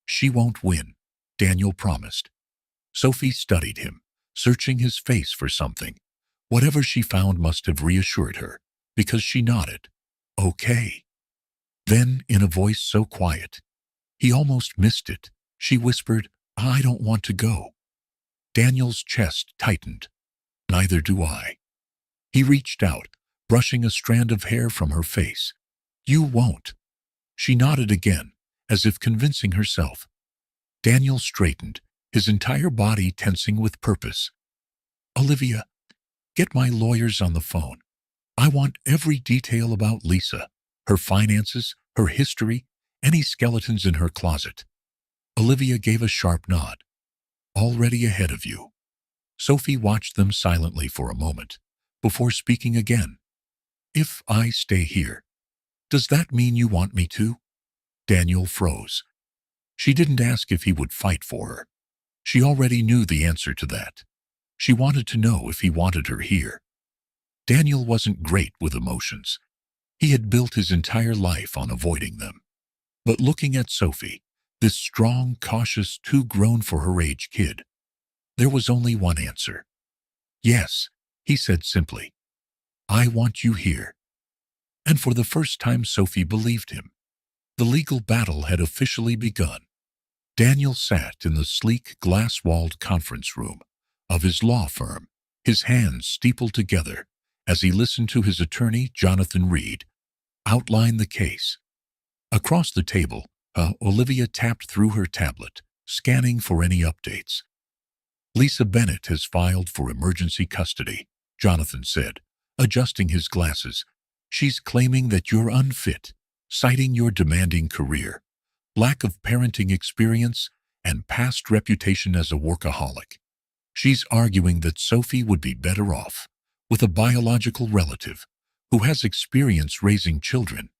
She won't win, Daniel promised. Sophie studied him, searching his face for something. Whatever she found must have reassured her, because she nodded. Okay. Then, in a voice so quiet, he almost missed it, she whispered, I don't want to go. Daniel's chest tightened. Neither do I. He reached out, brushing a strand of hair from her face. You won't. She nodded again, as if convincing herself. Daniel straightened, his entire body tensing with purpose. Olivia, get my lawyers on the phone. I want every detail about Lisa, her finances, her history, any skeletons in her closet. Olivia gave a sharp nod. Already ahead of you. Sophie watched them silently for a moment, before speaking again. If I stay here, does that mean you want me to? Daniel froze. She didn't ask if he would fight for her. She already knew the answer to that. She wanted to know if he wanted her here. Daniel wasn't great with emotions. He had built his entire life on avoiding them. But looking at Sophie, this strong, cautious, too grown for her age kid, there was only one answer. Yes, he said simply. I want you here. And for the first time Sophie believed him. The legal battle had officially begun. Daniel sat in the sleek, glass-walled conference room of his law firm, his hands steepled together as he listened to his attorney, Jonathan Reed, outline the case. Across the table, Olivia tapped through her tablet, scanning for any updates. Lisa Bennett has filed for emergency custody, Jonathan said, adjusting his glasses. She's claiming that you're unfit, citing your demanding career, lack of parenting experience, and past reputation as a workaholic. She's arguing that Sophie would be better off with a biological relative who has experience raising children.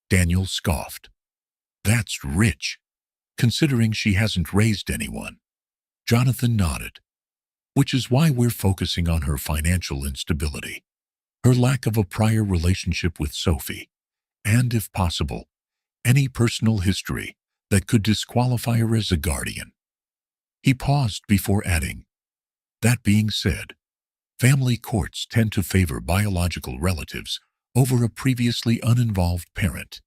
Daniel scoffed. That's rich, considering she hasn't raised anyone. Jonathan nodded. Which is why we're focusing on her financial instability, her lack of a prior relationship with Sophie, and, if possible, any personal history that could disqualify her as a guardian. He paused before adding, that being said, family courts tend to favor biological relatives over a previously uninvolved parent.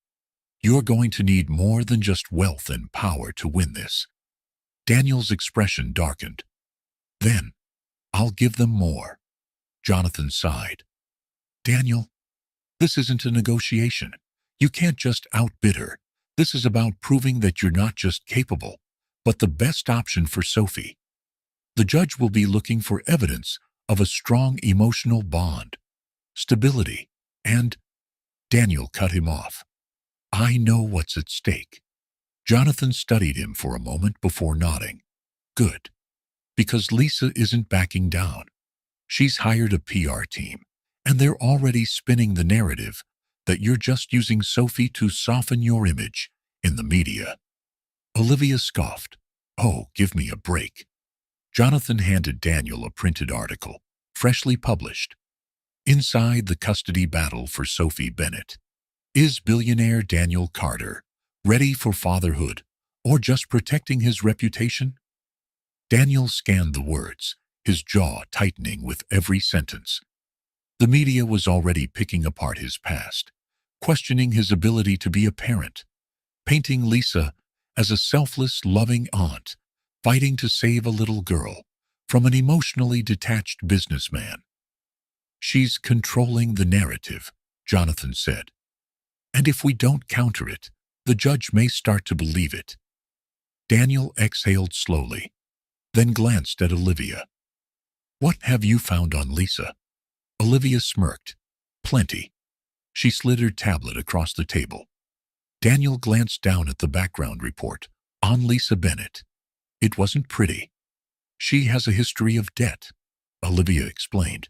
You're going to need more than just wealth and power to win this. Daniel's expression darkened. Then, I'll give them more. Jonathan sighed. Daniel, this isn't a negotiation. You can't just outbid her. This is about proving that you're not just capable, but the best option for Sophie. The judge will be looking for evidence of a strong emotional bond, stability, and… Daniel cut him off. I know what's at stake. Jonathan studied him for a moment before nodding. Good. Because Lisa isn't backing down. She's hired a PR team, and they're already spinning the narrative that you're just using Sophie to soften your image in the media. Olivia scoffed. Oh, give me a break. Jonathan handed Daniel a printed article, freshly published. Inside the custody battle for Sophie Bennett. Is billionaire Daniel Carter ready for fatherhood or just protecting his reputation? Daniel scanned the words, his jaw tightening with every sentence. The media was already picking apart his past, questioning his ability to be a parent, painting Lisa as a selfless, loving aunt, fighting to save a little girl from an emotionally detached businessman. She's controlling the narrative, Jonathan said. And if we don't counter it, the judge may start to believe it. Daniel exhaled slowly, then glanced at Olivia. What have you found on Lisa? Olivia smirked. Plenty. She slid her tablet across the table. Daniel glanced down at the background report on Lisa Bennett. It wasn't pretty. She has a history of debt, Olivia explained.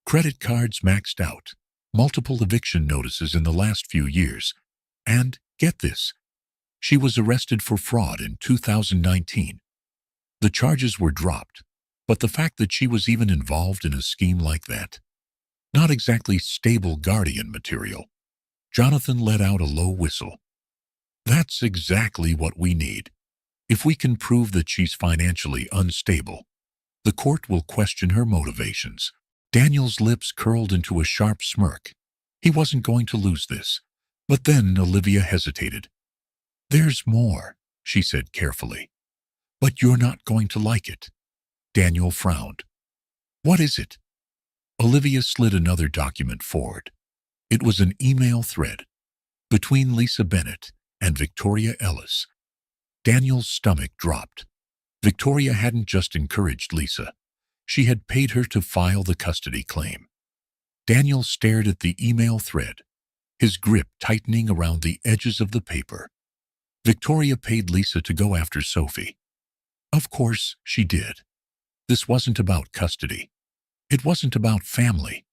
Credit cards maxed out, multiple eviction notices in the last few years, and, get this, she was arrested for fraud in 2019. The charges were dropped, but the fact that she was even involved in a scheme like that, not exactly stable guardian material. Jonathan let out a low whistle. That's exactly what we need. If we can prove that she's financially unstable, the court will question her motivations. Daniel's lips curled into a sharp smirk. He wasn't going to lose this. But then Olivia hesitated. There's more, she said carefully. But you're not going to like it. Daniel frowned. What is it? Olivia slid another document forward. It was an email thread between Lisa Bennett and Victoria Ellis. Daniel's stomach dropped. Victoria hadn't just encouraged Lisa. She had paid her to file the custody claim. Daniel stared at the email thread, his grip tightening around the edges of the paper. Victoria paid Lisa to go after Sophie. Of course, she did. This wasn't about custody. It wasn't about family.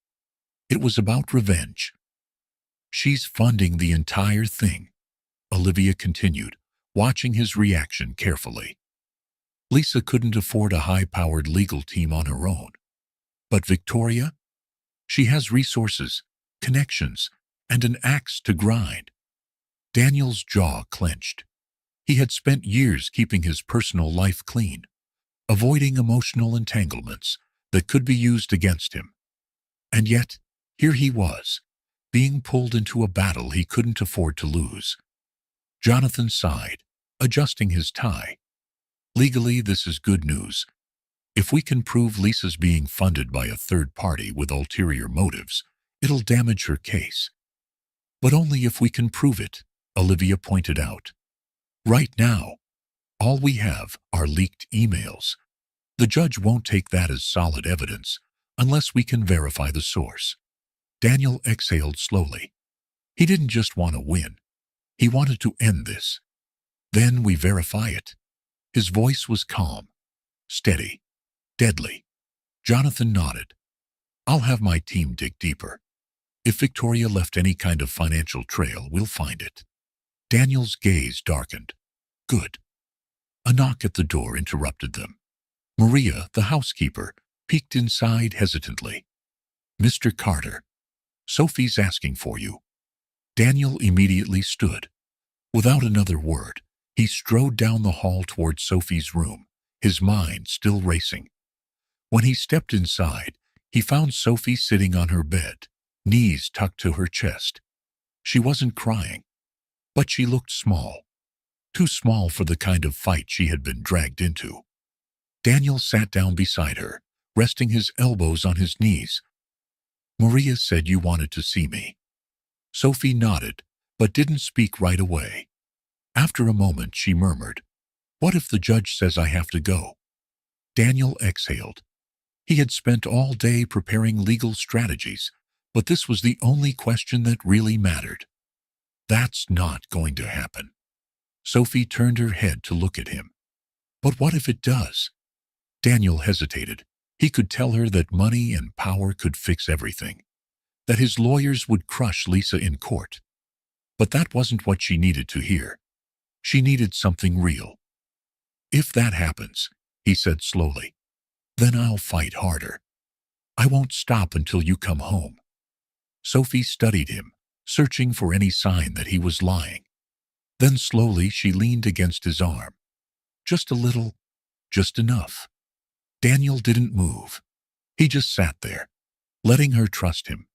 It was about revenge. She's funding the entire thing, Olivia continued, watching his reaction carefully. Lisa couldn't afford a high-powered legal team on her own. But Victoria? She has resources, connections, and an axe to grind. Daniel's jaw clenched. He had spent years keeping his personal life clean, avoiding emotional entanglements that could be used against him. And yet, here he was, being pulled into a battle he couldn't afford to lose. Jonathan sighed, adjusting his tie. Legally, this is good news. If we can prove Lisa's being funded by a third party with ulterior motives, it'll damage her case. But only if we can prove it, Olivia pointed out. Right now, all we have are leaked emails. The judge won't take that as solid evidence unless we can verify the source. Daniel exhaled slowly. He didn't just want to win. He wanted to end this. Then we verify it. His voice was calm, steady, deadly. Jonathan nodded. I'll have my team dig deeper. If Victoria left any kind of financial trail, we'll find it. Daniel's gaze darkened. Good. A knock at the door interrupted them. Maria, the housekeeper, peeked inside hesitantly. Mr. Carter, Sophie's asking for you. Daniel immediately stood. Without another word, he strode down the hall toward Sophie's room, his mind still racing. When he stepped inside, he found Sophie sitting on her bed, knees tucked to her chest. She wasn't crying, but she looked small. Too small for the kind of fight she had been dragged into. Daniel sat down beside her, resting his elbows on his knees. Maria said you wanted to see me. Sophie nodded, but didn't speak right away. After a moment, she murmured, What if the judge says I have to go? Daniel exhaled. He had spent all day preparing legal strategies, but this was the only question that really mattered. That's not going to happen. Sophie turned her head to look at him. But what if it does? Daniel hesitated. He could tell her that money and power could fix everything, that his lawyers would crush Lisa in court. But that wasn't what she needed to hear. She needed something real. If that happens, he said slowly, then I'll fight harder. I won't stop until you come home. Sophie studied him, searching for any sign that he was lying. Then slowly she leaned against his arm. Just a little, just enough. Daniel didn't move. He just sat there, letting her trust him.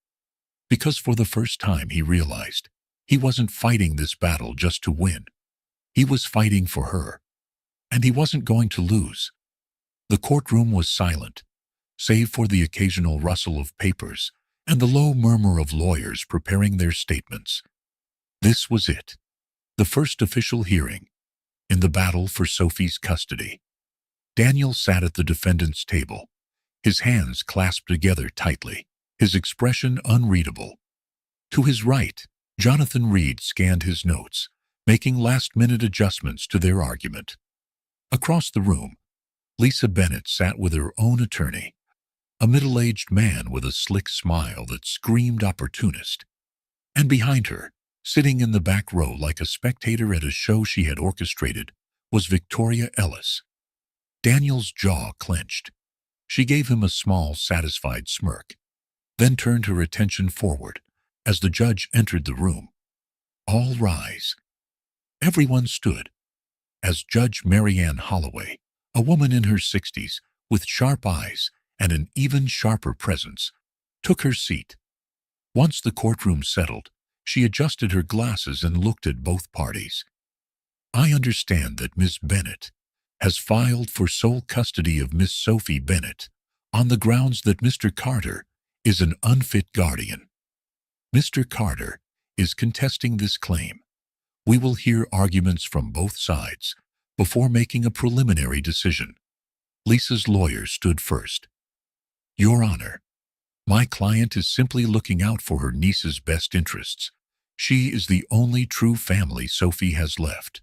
Because for the first time he realized he wasn't fighting this battle just to win. He was fighting for her, and he wasn't going to lose. The courtroom was silent, save for the occasional rustle of papers and the low murmur of lawyers preparing their statements. This was it, the first official hearing in the battle for Sophie's custody. Daniel sat at the defendant's table, his hands clasped together tightly, his expression unreadable. To his right, Jonathan Reed scanned his notes, making last-minute adjustments to their argument. Across the room, Lisa Bennett sat with her own attorney, a middle-aged man with a slick smile that screamed opportunist. And behind her, sitting in the back row like a spectator at a show she had orchestrated, was Victoria Ellis. Daniel's jaw clenched. She gave him a small, satisfied smirk, then turned her attention forward as the judge entered the room. All rise. Everyone stood as Judge Marianne Holloway, a woman in her 60s with sharp eyes and an even sharper presence, took her seat. Once the courtroom settled, she adjusted her glasses and looked at both parties. I understand that Miss Bennett has filed for sole custody of Miss Sophie Bennett on the grounds that Mr. Carter is an unfit guardian. Mr. Carter is contesting this claim. We will hear arguments from both sides before making a preliminary decision. Lisa's lawyer stood first. Your Honor, my client is simply looking out for her niece's best interests. She is the only true family Sophie has left.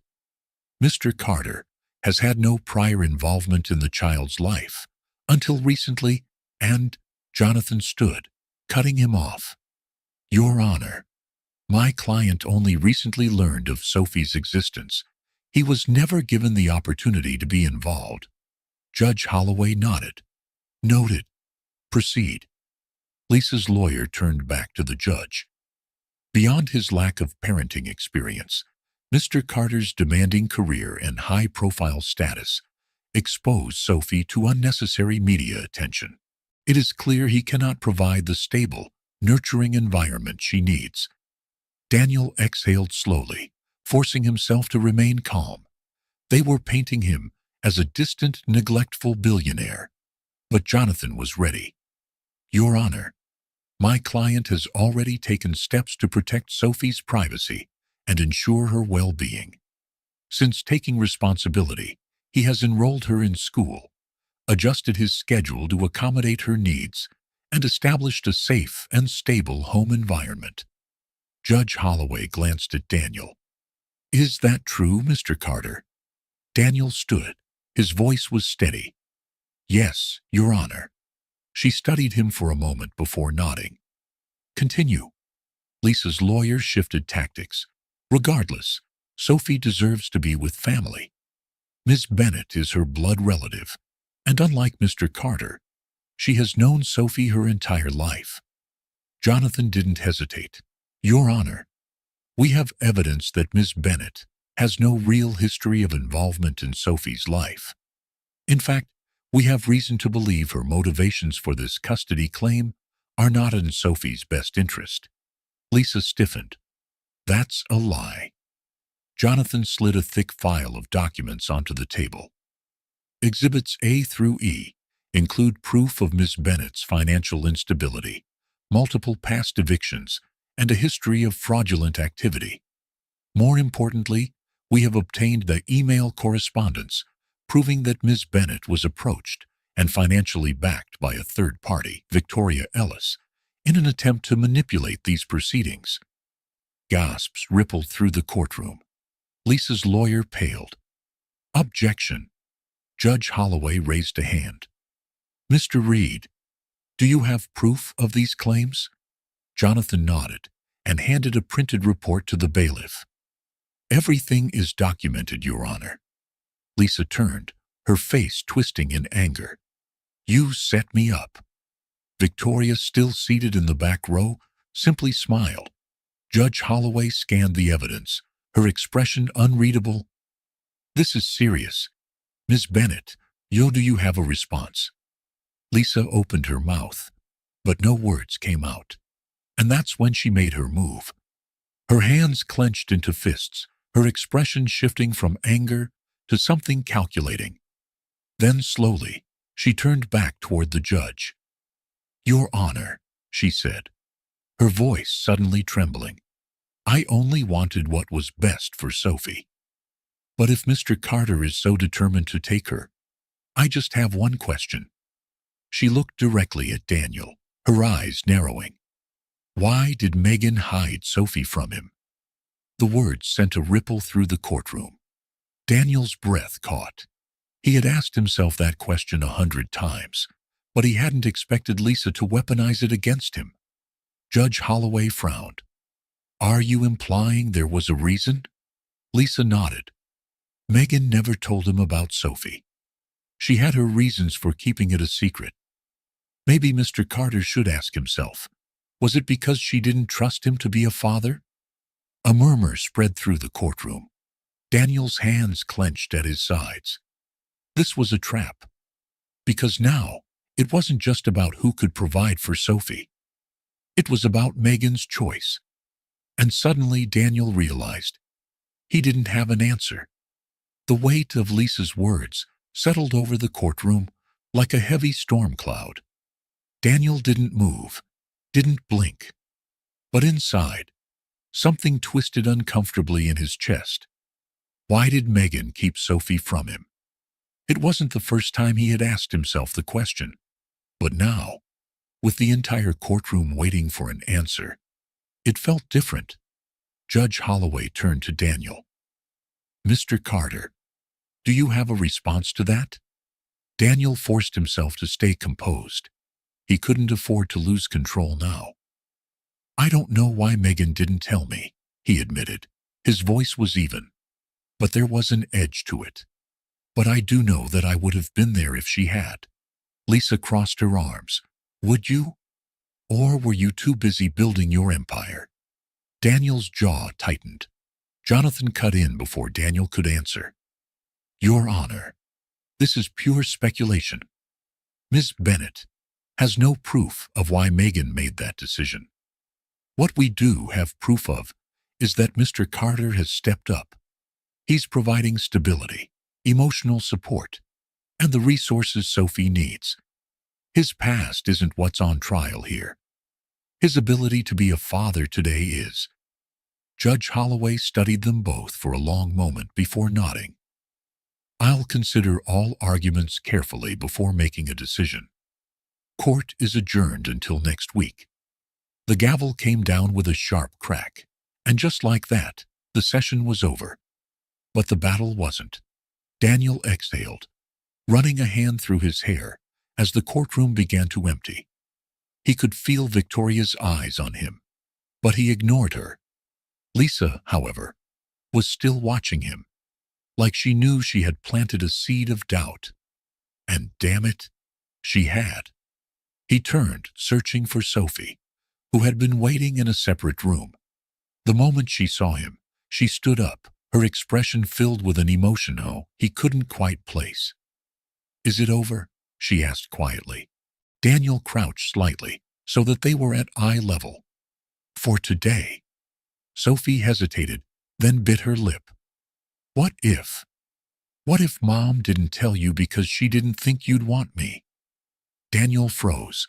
Mr. Carter has had no prior involvement in the child's life until recently, and Jonathan stood, cutting him off. Your Honor, my client only recently learned of Sophie's existence. He was never given the opportunity to be involved. Judge Holloway nodded. Noted. Proceed. Lisa's lawyer turned back to the judge. Beyond his lack of parenting experience, Mr. Carter's demanding career and high-profile status exposed Sophie to unnecessary media attention. It is clear he cannot provide the stable, nurturing environment she needs. Daniel exhaled slowly, forcing himself to remain calm. They were painting him as a distant, neglectful billionaire. But Jonathan was ready. Your Honor, my client has already taken steps to protect Sophie's privacy and ensure her well-being. Since taking responsibility, he has enrolled her in school, adjusted his schedule to accommodate her needs, and established a safe and stable home environment. Judge Holloway glanced at Daniel. Is that true, Mr. Carter? Daniel stood. His voice was steady. Yes, Your Honor. She studied him for a moment before nodding. Continue. Lisa's lawyer shifted tactics. Regardless, Sophie deserves to be with family. Miss Bennett is her blood relative, and unlike Mr. Carter, she has known Sophie her entire life. Jonathan didn't hesitate. Your Honor, we have evidence that Miss Bennett has no real history of involvement in Sophie's life. In fact, we have reason to believe her motivations for this custody claim are not in Sophie's best interest. Lisa stiffened. That's a lie. Jonathan slid a thick file of documents onto the table. Exhibits A through E include proof of Miss Bennett's financial instability, multiple past evictions, and a history of fraudulent activity. More importantly, we have obtained the email correspondence proving that Ms. Bennett was approached and financially backed by a third party, Victoria Ellis, in an attempt to manipulate these proceedings. Gasps rippled through the courtroom. Lisa's lawyer paled. Objection. Judge Holloway raised a hand. Mr. Reed, do you have proof of these claims? Jonathan nodded and handed a printed report to the bailiff. Everything is documented, Your Honor. Lisa turned, her face twisting in anger. You set me up. Victoria, still seated in the back row, simply smiled. Judge Holloway scanned the evidence, her expression unreadable. "This is serious. Miss Bennett, do you have a response?" Lisa opened her mouth, but no words came out. And that's when she made her move. Her hands clenched into fists, her expression shifting from anger to something calculating. Then slowly, she turned back toward the judge. "Your Honor," she said, her voice suddenly trembling, "I only wanted what was best for Sophie. But if Mr. Carter is so determined to take her, I just have one question." She looked directly at Daniel, her eyes narrowing. Why did Megan hide Sophie from him? The words sent a ripple through the courtroom. Daniel's breath caught. He had asked himself that question 100 times, but he hadn't expected Lisa to weaponize it against him. Judge Holloway frowned. "Are you implying there was a reason?" Lisa nodded. Megan never told him about Sophie. She had her reasons for keeping it a secret. Maybe Mr. Carter should ask himself, was it because she didn't trust him to be a father? A murmur spread through the courtroom. Daniel's hands clenched at his sides. This was a trap. Because now, it wasn't just about who could provide for Sophie. It was about Megan's choice. And suddenly Daniel realized he didn't have an answer. The weight of Lisa's words settled over the courtroom like a heavy storm cloud. Daniel didn't move, didn't blink. But inside, something twisted uncomfortably in his chest. Why did Megan keep Sophie from him? It wasn't the first time he had asked himself the question. But now, with the entire courtroom waiting for an answer, it felt different. Judge Holloway turned to Daniel. "Mr. Carter, do you have a response to that?" Daniel forced himself to stay composed. He couldn't afford to lose control now. "I don't know why Megan didn't tell me," he admitted. His voice was even, but there was an edge to it. "But I do know that I would have been there if she had." Lisa crossed her arms. "Would you? Or were you too busy building your empire?" Daniel's jaw tightened. Jonathan cut in before Daniel could answer. "Your Honor, this is pure speculation. Miss Bennett has no proof of why Megan made that decision. What we do have proof of is that Mr. Carter has stepped up. He's providing stability, emotional support, and the resources Sophie needs. His past isn't what's on trial here. His ability to be a father today is." Judge Holloway studied them both for a long moment before nodding. "I'll consider all arguments carefully before making a decision. Court is adjourned until next week." The gavel came down with a sharp crack, and just like that, the session was over. But the battle wasn't. Daniel exhaled, running a hand through his hair as the courtroom began to empty. He could feel Victoria's eyes on him, but he ignored her. Lisa, however, was still watching him, like she knew she had planted a seed of doubt. And damn it, she had. He turned, searching for Sophie, who had been waiting in a separate room. The moment she saw him, she stood up, her expression filled with an emotion he couldn't quite place. "Is it over?" she asked quietly. Daniel crouched slightly, so that they were at eye level. "For today." Sophie hesitated, then bit her lip. What if Mom didn't tell you because she didn't think you'd want me?" Daniel froze.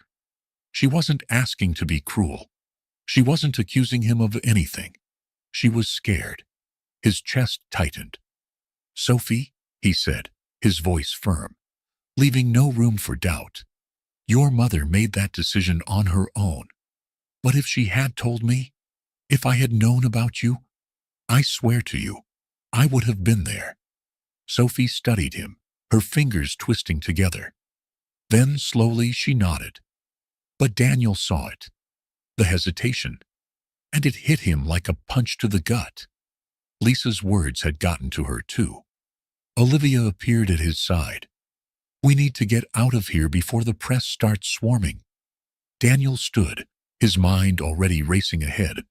She wasn't asking to be cruel. She wasn't accusing him of anything. She was scared. His chest tightened. "Sophie," he said, his voice firm, leaving no room for doubt, "your mother made that decision on her own. But if she had told me, if I had known about you, I swear to you, I would have been there." Sophie studied him, her fingers twisting together. Then slowly she nodded. But Daniel saw it, the hesitation, and it hit him like a punch to the gut. Lisa's words had gotten to her too. Olivia appeared at his side. "We need to get out of here before the press starts swarming." Daniel stood, his mind already racing ahead.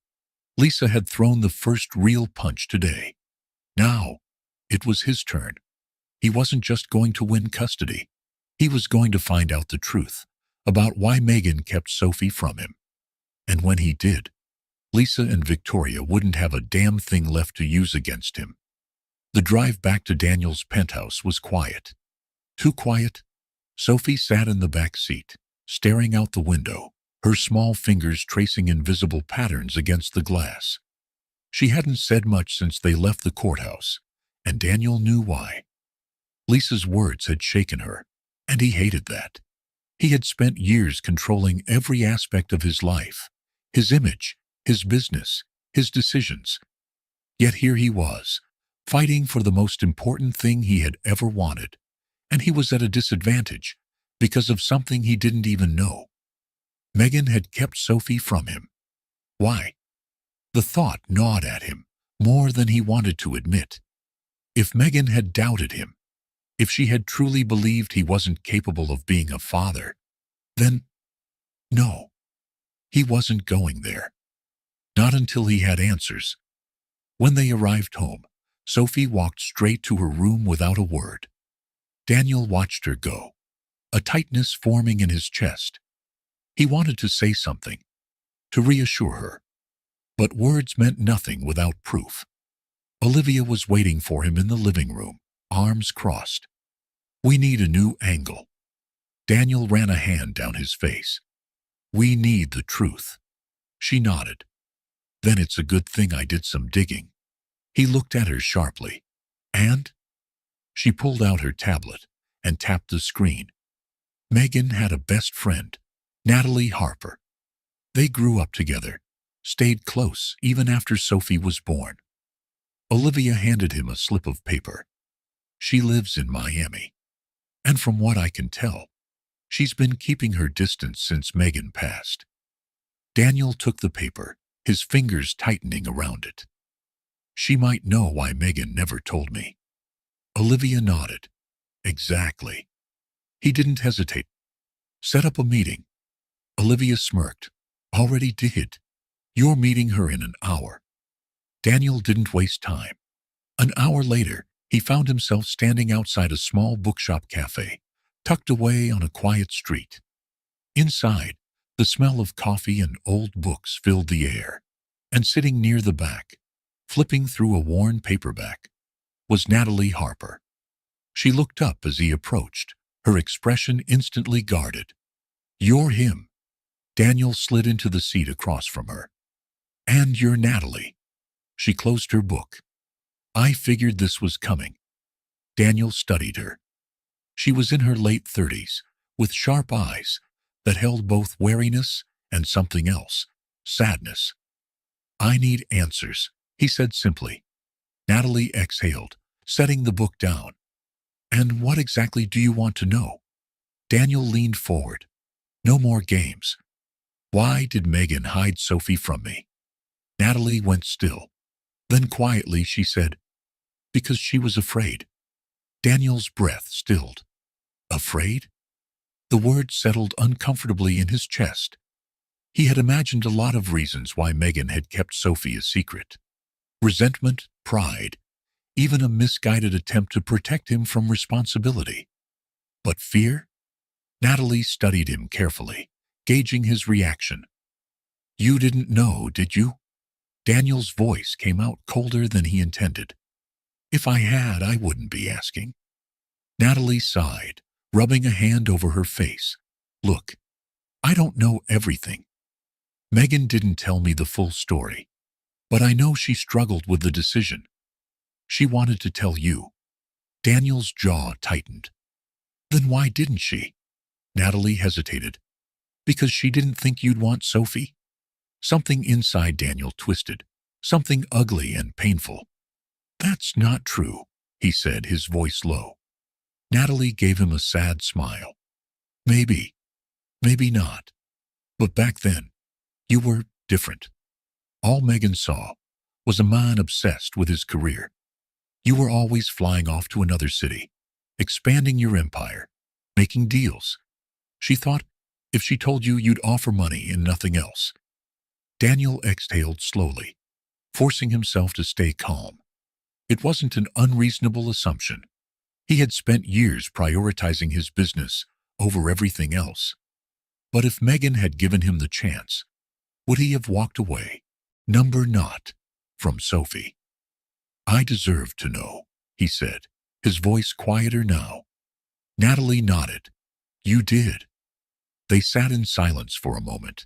Lisa had thrown the first real punch today. Now, it was his turn. He wasn't just going to win custody. He was going to find out the truth about why Megan kept Sophie from him. And when he did, Lisa and Victoria wouldn't have a damn thing left to use against him. The drive back to Daniel's penthouse was quiet. Too quiet. Sophie sat in the back seat, staring out the window, her small fingers tracing invisible patterns against the glass. She hadn't said much since they left the courthouse, and Daniel knew why. Lisa's words had shaken her, and he hated that. He had spent years controlling every aspect of his life, his image, his business, his decisions. Yet here he was, fighting for the most important thing he had ever wanted, and he was at a disadvantage because of something he didn't even know. Megan had kept Sophie from him. Why? The thought gnawed at him more than he wanted to admit. If Megan had doubted him, if she had truly believed he wasn't capable of being a father, then no, he wasn't going there. Not until he had answers. When they arrived home, Sophie walked straight to her room without a word. Daniel watched her go, a tightness forming in his chest. He wanted to say something, to reassure her, but words meant nothing without proof. Olivia was waiting for him in the living room, arms crossed. "We need a new angle." Daniel ran a hand down his face. "We need the truth." She nodded. "Then it's a good thing I did some digging." He looked at her sharply. "And?" She pulled out her tablet and tapped the screen. Megan had a best friend, Natalie Harper. They grew up together, stayed close even after Sophie was born. Olivia handed him a slip of paper. "She lives in Miami. And from what I can tell, she's been keeping her distance since Megan passed." Daniel took the paper, his fingers tightening around it. "She might know why Megan never told me." Olivia nodded. "Exactly." He didn't hesitate. "Set up a meeting." Olivia smirked. "Already did. You're meeting her in an hour." Daniel didn't waste time. An hour later, he found himself standing outside a small bookshop cafe, tucked away on a quiet street. Inside, the smell of coffee and old books filled the air, and sitting near the back, flipping through a worn paperback, was Natalie Harper. She looked up as he approached, her expression instantly guarded. "You're him." Daniel slid into the seat across from her. "And you're Natalie." She closed her book. "I figured this was coming." Daniel studied her. She was in her late 30s, with sharp eyes that held both wariness and something else, sadness. "I need answers," he said simply. Natalie exhaled, setting the book down. "And what exactly do you want to know?" Daniel leaned forward. "No more games. Why did Megan hide Sophie from me?" Natalie went still. Then quietly she said, "Because she was afraid." Daniel's breath stilled. Afraid? The word settled uncomfortably in his chest. He had imagined a lot of reasons why Megan had kept Sophie a secret. Resentment, pride, even a misguided attempt to protect him from responsibility. But fear? Natalie studied him carefully, gauging his reaction. "You didn't know, did you?" Daniel's voice came out colder than he intended. "If I had, I wouldn't be asking." Natalie sighed, rubbing a hand over her face. "Look, I don't know everything. Megan didn't tell me the full story, but I know she struggled with the decision. She wanted to tell you." Daniel's jaw tightened. "Then why didn't she?" Natalie hesitated. "Because she didn't think you'd want Sophie." Something inside Daniel twisted, something ugly and painful. "That's not true," he said, his voice low. Natalie gave him a sad smile. "Maybe, maybe not. But back then, you were different. All Megan saw was a man obsessed with his career. You were always flying off to another city, expanding your empire, making deals. She thought if she told you, you'd offer money and nothing else." Daniel exhaled slowly, forcing himself to stay calm. It wasn't an unreasonable assumption. He had spent years prioritizing his business over everything else. But if Megan had given him the chance, would he have walked away? Number not from Sophie. I deserve to know, he said, his voice quieter now. Natalie nodded. You did. They sat in silence for a moment.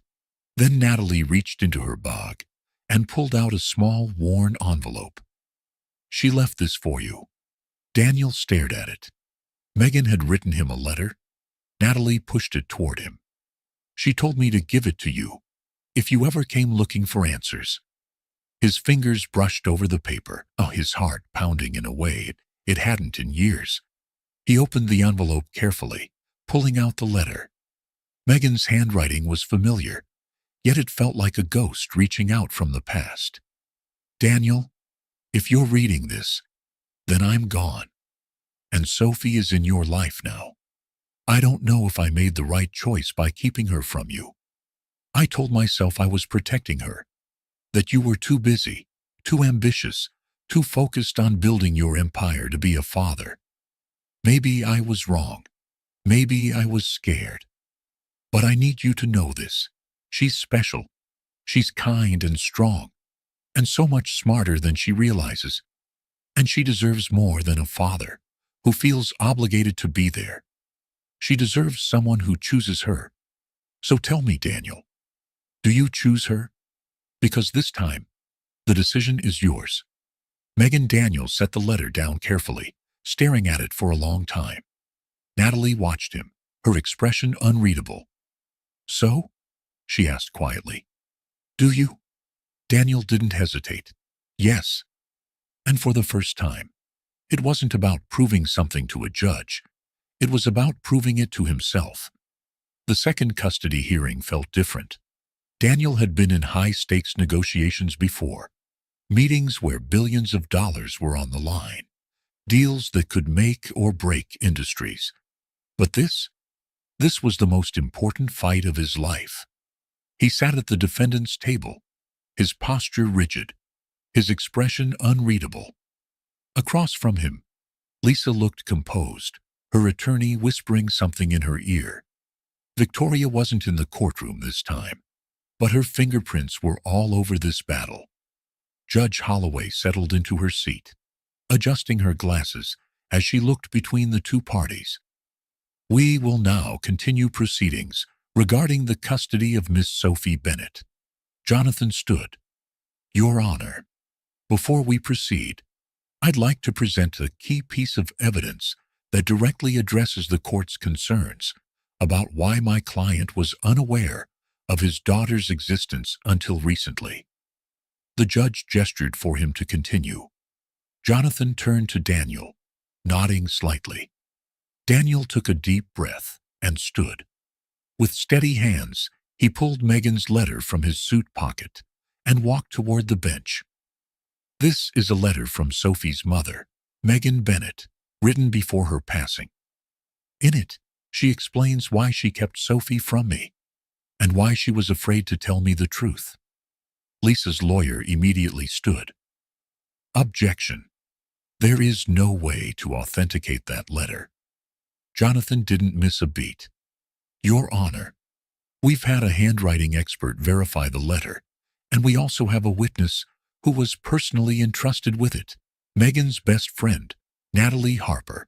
Then Natalie reached into her bag and pulled out a small, worn envelope. She left this for you. Daniel stared at it. Megan had written him a letter. Natalie pushed it toward him. She told me to give it to you, if you ever came looking for answers. His fingers brushed over the paper, his heart pounding in a way it hadn't in years. He opened the envelope carefully, pulling out the letter. Megan's handwriting was familiar, yet it felt like a ghost reaching out from the past. Daniel, if you're reading this, then I'm gone. And Sophie is in your life now. I don't know if I made the right choice by keeping her from you. I told myself I was protecting her, that you were too busy, too ambitious, too focused on building your empire to be a father. Maybe I was wrong. Maybe I was scared. But I need you to know this. She's special. She's kind and strong, and so much smarter than she realizes. And she deserves more than a father who feels obligated to be there. She deserves someone who chooses her. So tell me, Daniel, do you choose her? Because this time, the decision is yours. Megan Daniel set the letter down carefully, staring at it for a long time. Natalie watched him, her expression unreadable. So? She asked quietly. Do you? Daniel didn't hesitate. Yes. And for the first time, it wasn't about proving something to a judge. It was about proving it to himself. The second custody hearing felt different. Daniel had been in high-stakes negotiations before, meetings where billions of dollars were on the line, deals that could make or break industries. But this was the most important fight of his life. He sat at the defendant's table, his posture rigid, his expression unreadable. Across from him, Lisa looked composed, her attorney whispering something in her ear. Victoria wasn't in the courtroom this time, but her fingerprints were all over this battle. Judge Holloway settled into her seat, adjusting her glasses as she looked between the two parties. We will now continue proceedings regarding the custody of Miss Sophie Bennett. Jonathan stood. Your Honor, before we proceed, I'd like to present a key piece of evidence that directly addresses the court's concerns about why my client was unaware of his daughter's existence until recently. The judge gestured for him to continue. Jonathan turned to Daniel, nodding slightly. Daniel took a deep breath and stood. With steady hands, he pulled Megan's letter from his suit pocket and walked toward the bench. This is a letter from Sophie's mother, Megan Bennett, written before her passing. In it, she explains why she kept Sophie from me and why she was afraid to tell me the truth. Lisa's lawyer immediately stood. Objection. There is no way to authenticate that letter. Jonathan didn't miss a beat. Your Honor, we've had a handwriting expert verify the letter, and we also have a witness who was personally entrusted with it, Megan's best friend, Natalie Harper.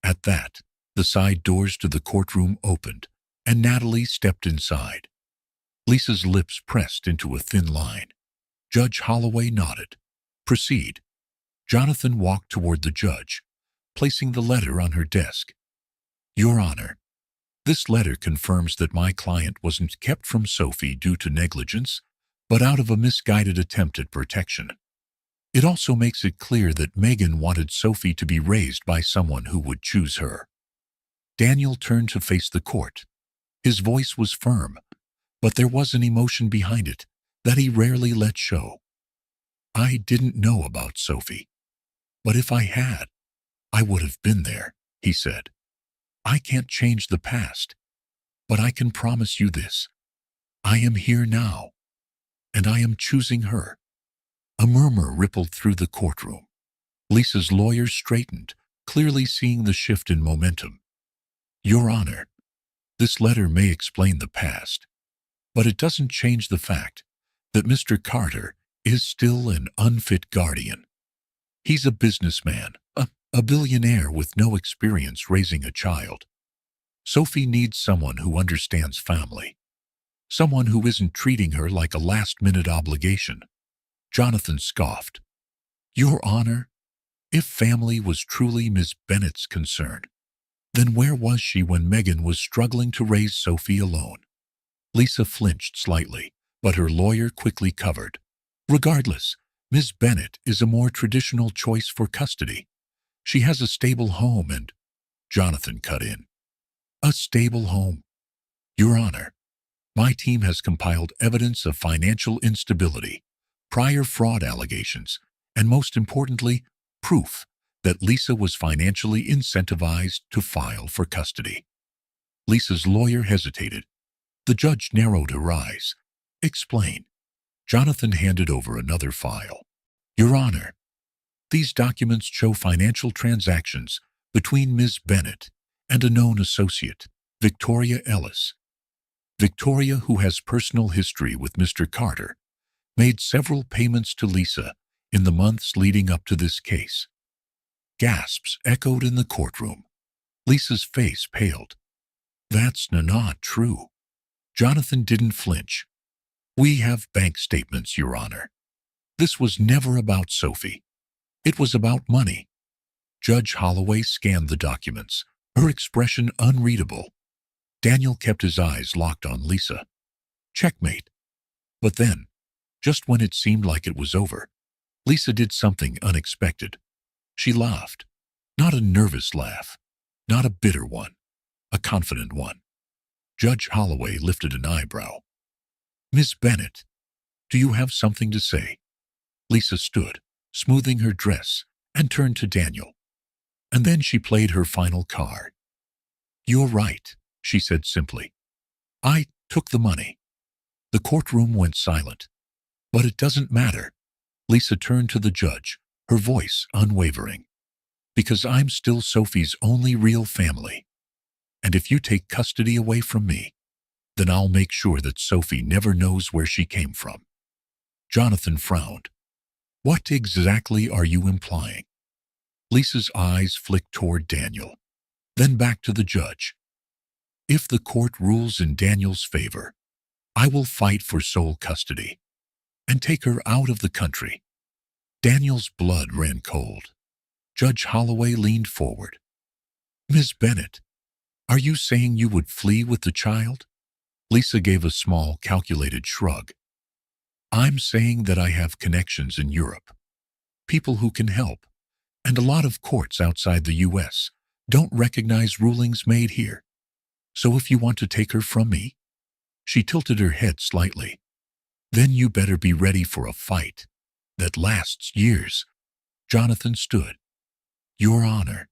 At that, the side doors to the courtroom opened, and Natalie stepped inside. Lisa's lips pressed into a thin line. Judge Holloway nodded. Proceed. Jonathan walked toward the judge, placing the letter on her desk. Your Honor, this letter confirms that my client wasn't kept from Sophie due to negligence, but out of a misguided attempt at protection. It also makes it clear that Megan wanted Sophie to be raised by someone who would choose her. Daniel turned to face the court. His voice was firm, but there was an emotion behind it that he rarely let show. I didn't know about Sophie, but if I had, I would have been there, he said. I can't change the past, but I can promise you this. I am here now, and I am choosing her. A murmur rippled through the courtroom. Lisa's lawyer straightened, clearly seeing the shift in momentum. Your Honor, this letter may explain the past, but it doesn't change the fact that Mr. Carter is still an unfit guardian. He's a businessman, a billionaire with no experience raising a child. Sophie needs someone who understands family, someone who isn't treating her like a last-minute obligation. Jonathan scoffed. Your Honor, if family was truly Miss Bennet's concern, then where was she when Megan was struggling to raise Sophie alone? Lisa flinched slightly, but her lawyer quickly covered. Regardless, Miss Bennet is a more traditional choice for custody. She has a stable home and… Jonathan cut in. A stable home. Your Honor, my team has compiled evidence of financial instability, prior fraud allegations, and most importantly, proof that Lisa was financially incentivized to file for custody. Lisa's lawyer hesitated. The judge narrowed her eyes. Explain. Jonathan handed over another file. Your Honor, these documents show financial transactions between Ms. Bennet and a known associate, Victoria Ellis. Victoria, who has personal history with Mr. Carter, made several payments to Lisa in the months leading up to this case. Gasps echoed in the courtroom. Lisa's face paled. That's not true. Jonathan didn't flinch. We have bank statements, Your Honor. This was never about Sophie. It was about money. Judge Holloway scanned the documents, her expression unreadable. Daniel kept his eyes locked on Lisa. Checkmate. But then, just when it seemed like it was over, Lisa did something unexpected. She laughed. Not a nervous laugh, not a bitter one, a confident one. Judge Holloway lifted an eyebrow. Miss Bennet, do you have something to say? Lisa stood, smoothing her dress, and turned to Daniel. And then she played her final card. You're right, she said simply. I took the money. The courtroom went silent. But it doesn't matter. Lisa turned to the judge, her voice unwavering. Because I'm still Sophie's only real family. And if you take custody away from me, then I'll make sure that Sophie never knows where she came from. Jonathan frowned. What exactly are you implying? Lisa's eyes flicked toward Daniel, then back to the judge. If the court rules in Daniel's favor, I will fight for sole custody and take her out of the country. Daniel's blood ran cold. Judge Holloway leaned forward. Miss Bennet, are you saying you would flee with the child? Lisa gave a small, calculated shrug. I'm saying that I have connections in Europe, people who can help, and a lot of courts outside the U.S. don't recognize rulings made here. So if you want to take her from me, she tilted her head slightly, then you better be ready for a fight that lasts years. Jonathan stood. Your Honor,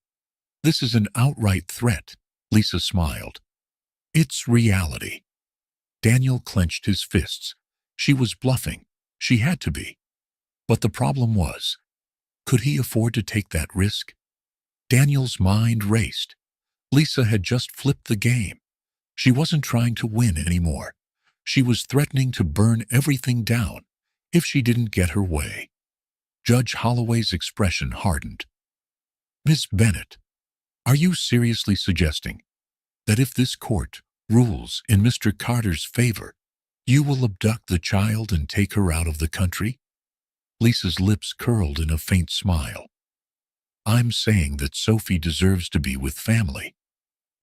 this is an outright threat. Lisa smiled. It's reality. Daniel clenched his fists. She was bluffing. She had to be. But the problem was, could he afford to take that risk? Daniel's mind raced. Lisa had just flipped the game. She wasn't trying to win anymore. She was threatening to burn everything down if she didn't get her way. Judge Holloway's expression hardened. Miss Bennet, are you seriously suggesting that if this court rules in Mr. Carter's favor, you will abduct the child and take her out of the country? Lisa's lips curled in a faint smile. I'm saying that Sophie deserves to be with family.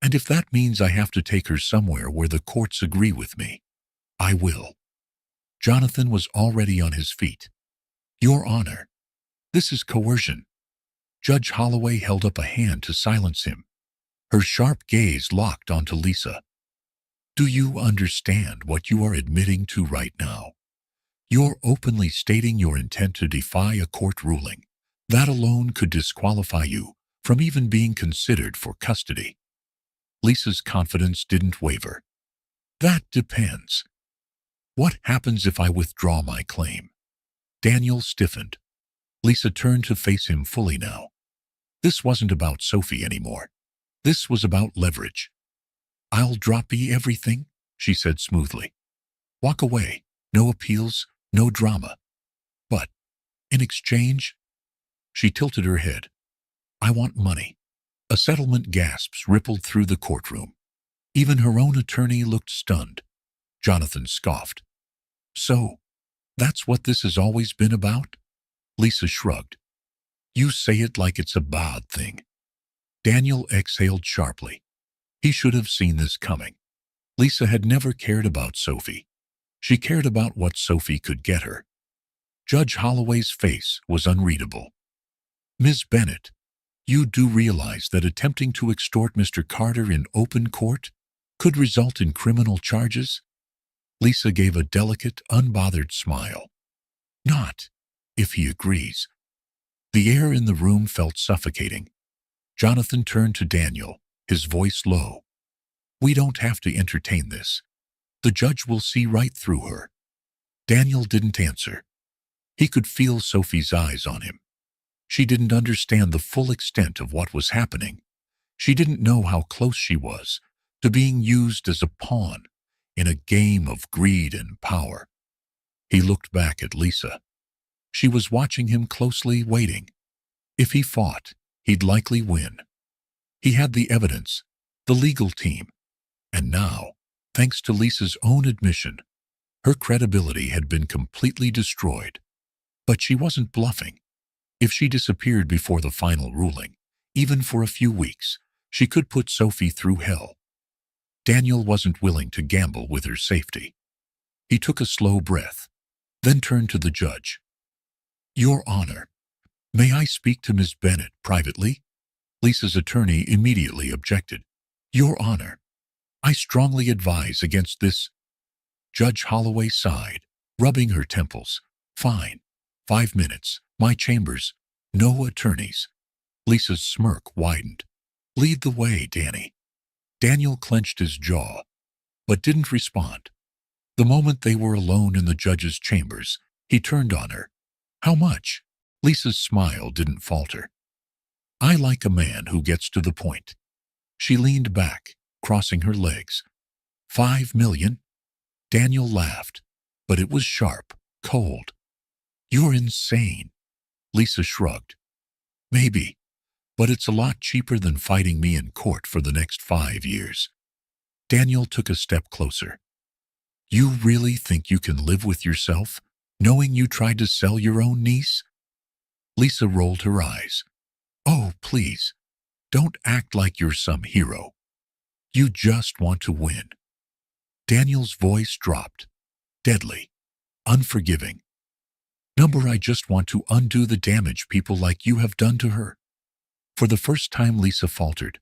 And if that means I have to take her somewhere where the courts agree with me, I will. Jonathan was already on his feet. Your Honor, this is coercion. Judge Holloway held up a hand to silence him. Her sharp gaze locked onto Lisa. Do you understand what you are admitting to right now? You're openly stating your intent to defy a court ruling. That alone could disqualify you from even being considered for custody. Lisa's confidence didn't waver. That depends. What happens if I withdraw my claim? Daniel stiffened. Lisa turned to face him fully now. This wasn't about Sophie anymore. This was about leverage. "I'll drop everything," she said smoothly. "Walk away. No appeals, no drama. But, in exchange," she tilted her head, "I want money." A settlement gasps rippled through the courtroom. Even her own attorney looked stunned. Jonathan scoffed. "So, that's what this has always been about?" Lisa shrugged. "You say it like it's a bad thing." Daniel exhaled sharply. He should have seen this coming. Lisa had never cared about Sophie. She cared about what Sophie could get her. Judge Holloway's face was unreadable. "Ms. Bennett, you do realize that attempting to extort Mr. Carter in open court could result in criminal charges?" Lisa gave a delicate, unbothered smile. "Not if he agrees." The air in the room felt suffocating. Jonathan turned to Daniel, his voice low. "We don't have to entertain this. The judge will see right through her." Daniel didn't answer. He could feel Sophie's eyes on him. She didn't understand the full extent of what was happening. She didn't know how close she was to being used as a pawn in a game of greed and power. He looked back at Lisa. She was watching him closely, waiting. If he fought, he'd likely win. He had the evidence, the legal team, and now, thanks to Lisa's own admission, her credibility had been completely destroyed. But she wasn't bluffing. If she disappeared before the final ruling, even for a few weeks, she could put Sophie through hell. Daniel wasn't willing to gamble with her safety. He took a slow breath, then turned to the judge. "Your Honor, may I speak to Ms. Bennett privately?" Lisa's attorney immediately objected. "Your Honor, I strongly advise against this." Judge Holloway sighed, rubbing her temples. "Fine. 5 minutes. My chambers. No attorneys." Lisa's smirk widened. "Lead the way, Danny." Daniel clenched his jaw, but didn't respond. The moment they were alone in the judge's chambers, he turned on her. "How much?" Lisa's smile didn't falter. "I like a man who gets to the point." She leaned back, crossing her legs. 5 million? Daniel laughed, but it was sharp, cold. "You're insane." Lisa shrugged. "Maybe, but it's a lot cheaper than fighting me in court for the next 5 years. Daniel took a step closer. "You really think you can live with yourself, knowing you tried to sell your own niece?" Lisa rolled her eyes. "Oh, please, don't act like you're some hero. You just want to win." Daniel's voice dropped, deadly, unforgiving. "Number, I just want to undo the damage people like you have done to her." For the first time, Lisa faltered,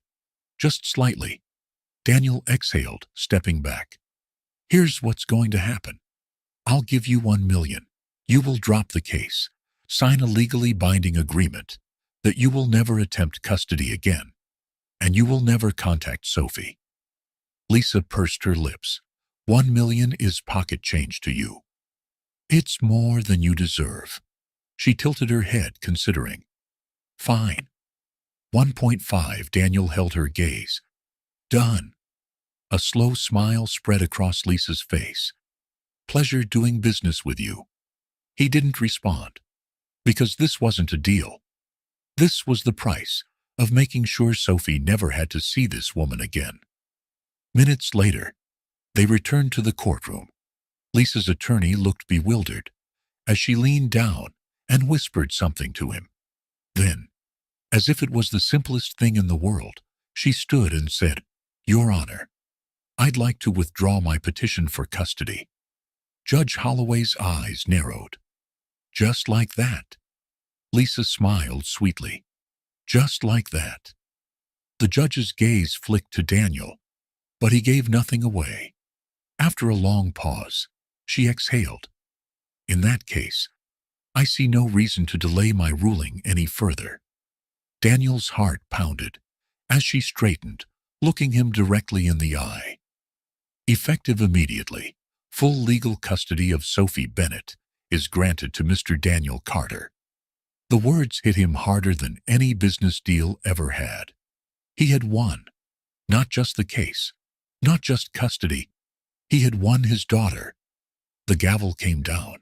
just slightly. Daniel exhaled, stepping back. "Here's what's going to happen. I'll give you 1 million. You will drop the case, sign a legally binding agreement that you will never attempt custody again, and you will never contact Sophie." Lisa pursed her lips. 1 million is pocket change to you. It's more than you deserve. She tilted her head, considering. "Fine. 1.5. Daniel held her gaze. "Done." A slow smile spread across Lisa's face. "Pleasure doing business with you." He didn't respond, because this wasn't a deal. This was the price of making sure Sophie never had to see this woman again. Minutes later, they returned to the courtroom. Lisa's attorney looked bewildered as she leaned down and whispered something to him. Then, as if it was the simplest thing in the world, she stood and said, "Your Honor, I'd like to withdraw my petition for custody." Judge Holloway's eyes narrowed. "Just like that?" Lisa smiled sweetly. "Just like that." The judge's gaze flicked to Daniel, but he gave nothing away. After a long pause, she exhaled. "In that case, I see no reason to delay my ruling any further." Daniel's heart pounded as she straightened, looking him directly in the eye. Effective immediately, full legal custody of Sophie Bennett is granted to Mr. Daniel Carter. The words hit him harder than any business deal ever had. He had won, not just the case, not just custody. He had won his daughter. The gavel came down.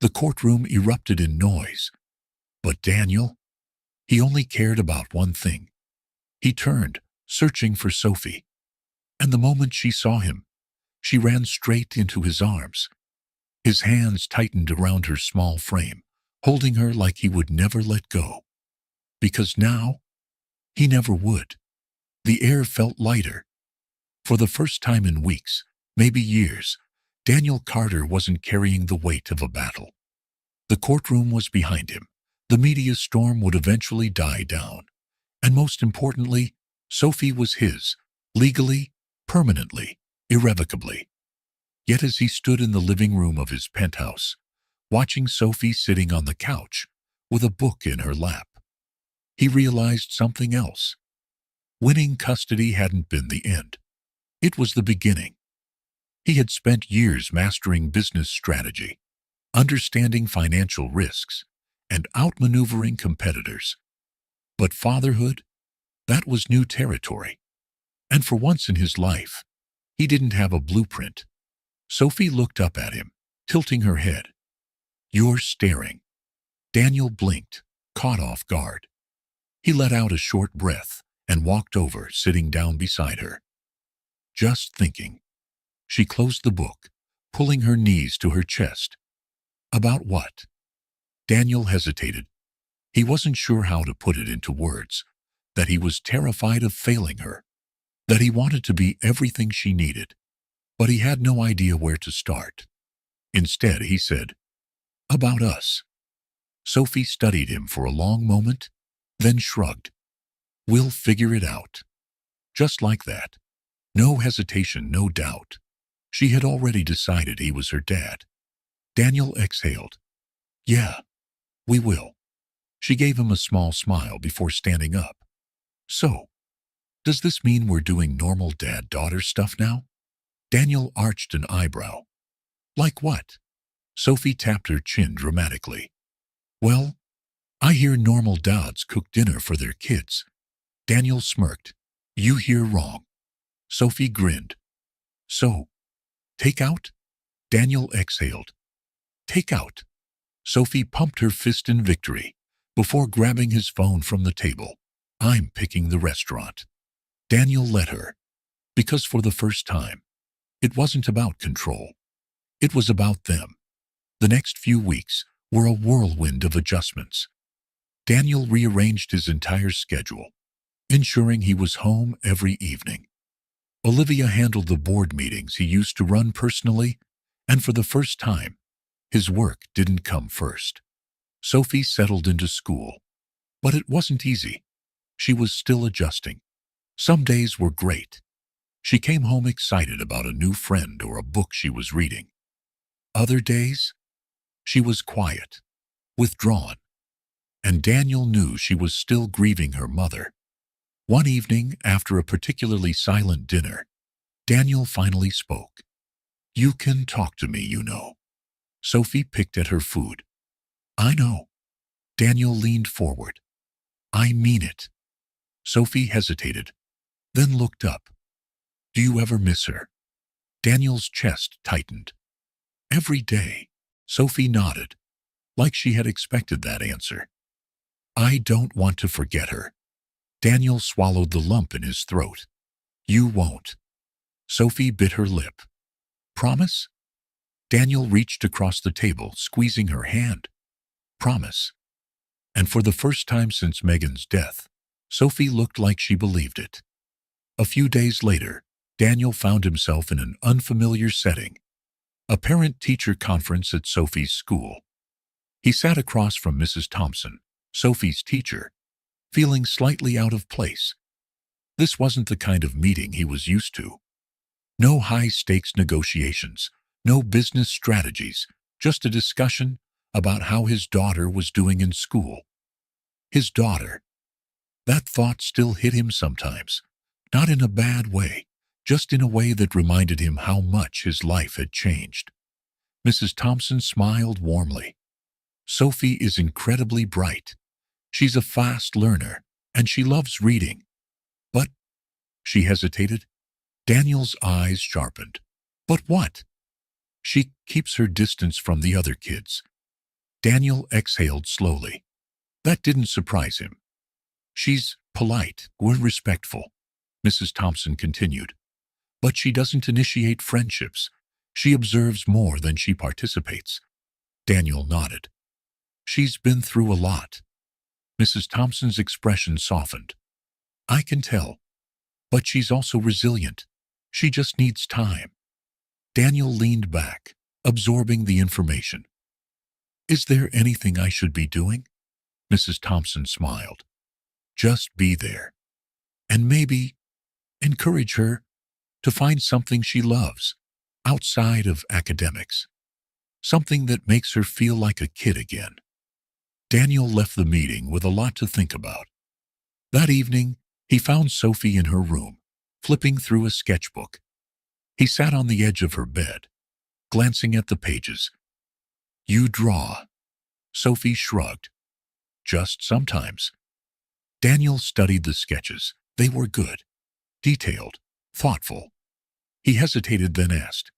The courtroom erupted in noise. But Daniel, he only cared about one thing. He turned, searching for Sophie. And the moment she saw him, she ran straight into his arms. His hands tightened around her small frame, holding her like he would never let go. Because now, he never would. The air felt lighter. For the first time in weeks, maybe years, Daniel Carter wasn't carrying the weight of a battle. The courtroom was behind him. The media storm would eventually die down. And most importantly, Sophie was his, legally, permanently, irrevocably. Yet as he stood in the living room of his penthouse, watching Sophie sitting on the couch with a book in her lap, he realized something else. Winning custody hadn't been the end. It was the beginning. He had spent years mastering business strategy, understanding financial risks, and outmaneuvering competitors. But fatherhood, that was new territory. And for once in his life, he didn't have a blueprint. Sophie looked up at him, tilting her head. "You're staring." Daniel blinked, caught off guard. He let out a short breath and walked over, sitting down beside her. "Just thinking." She closed the book, pulling her knees to her chest. "About what?" Daniel hesitated. He wasn't sure how to put it into words, that he was terrified of failing her, that he wanted to be everything she needed, but he had no idea where to start. Instead, he said, "About us." Sophie studied him for a long moment, then shrugged. "We'll figure it out." Just like that. No hesitation, no doubt. She had already decided he was her dad. Daniel exhaled. "Yeah, we will." She gave him a small smile before standing up. "So, does this mean we're doing normal dad-daughter stuff now?" Daniel arched an eyebrow. "Like what?" Sophie tapped her chin dramatically. "Well, I hear normal dads cook dinner for their kids." Daniel smirked. "You hear wrong." Sophie grinned. "So, take out?" Daniel exhaled. "Take out." Sophie pumped her fist in victory before grabbing his phone from the table. "I'm picking the restaurant." Daniel let her, because for the first time, it wasn't about control. It was about them. The next few weeks were a whirlwind of adjustments. Daniel rearranged his entire schedule, ensuring he was home every evening. Olivia handled the board meetings he used to run personally, and for the first time, his work didn't come first. Sophie settled into school, but it wasn't easy. She was still adjusting. Some days were great. She came home excited about a new friend or a book she was reading. Other days, she was quiet, withdrawn, and Daniel knew she was still grieving her mother. One evening, after a particularly silent dinner, Daniel finally spoke. "You can talk to me, you know." Sophie picked at her food. "I know." Daniel leaned forward. "I mean it." Sophie hesitated, then looked up. "Do you ever miss her?" Daniel's chest tightened. "Every day." Sophie nodded, like she had expected that answer. "I don't want to forget her." Daniel swallowed the lump in his throat. "You won't." Sophie bit her lip. "Promise?" Daniel reached across the table, squeezing her hand. "Promise." And for the first time since Megan's death, Sophie looked like she believed it. A few days later, Daniel found himself in an unfamiliar setting, a parent-teacher conference at Sophie's school. He sat across from Mrs. Thompson, Sophie's teacher, feeling slightly out of place. This wasn't the kind of meeting he was used to. No high-stakes negotiations, no business strategies, just a discussion about how his daughter was doing in school. His daughter. That thought still hit him sometimes, not in a bad way, just in a way that reminded him how much his life had changed. Mrs. Thompson smiled warmly. Sophie is incredibly bright. She's a fast learner, and she loves reading. But, she hesitated. Daniel's eyes sharpened. But what? She keeps her distance from the other kids. Daniel exhaled slowly. That didn't surprise him. She's polite, or respectful, Mrs. Thompson continued. But she doesn't initiate friendships. She observes more than she participates. Daniel nodded. She's been through a lot. Mrs. Thompson's expression softened. I can tell. But she's also resilient. She just needs time. Daniel leaned back, absorbing the information. Is there anything I should be doing? Mrs. Thompson smiled. Just be there. And maybe encourage her to find something she loves outside of academics. Something that makes her feel like a kid again. Daniel left the meeting with a lot to think about. That evening, he found Sophie in her room, flipping through a sketchbook. He sat on the edge of her bed, glancing at the pages. You draw. Sophie shrugged. Just sometimes. Daniel studied the sketches. They were good, detailed, thoughtful. He hesitated, then asked,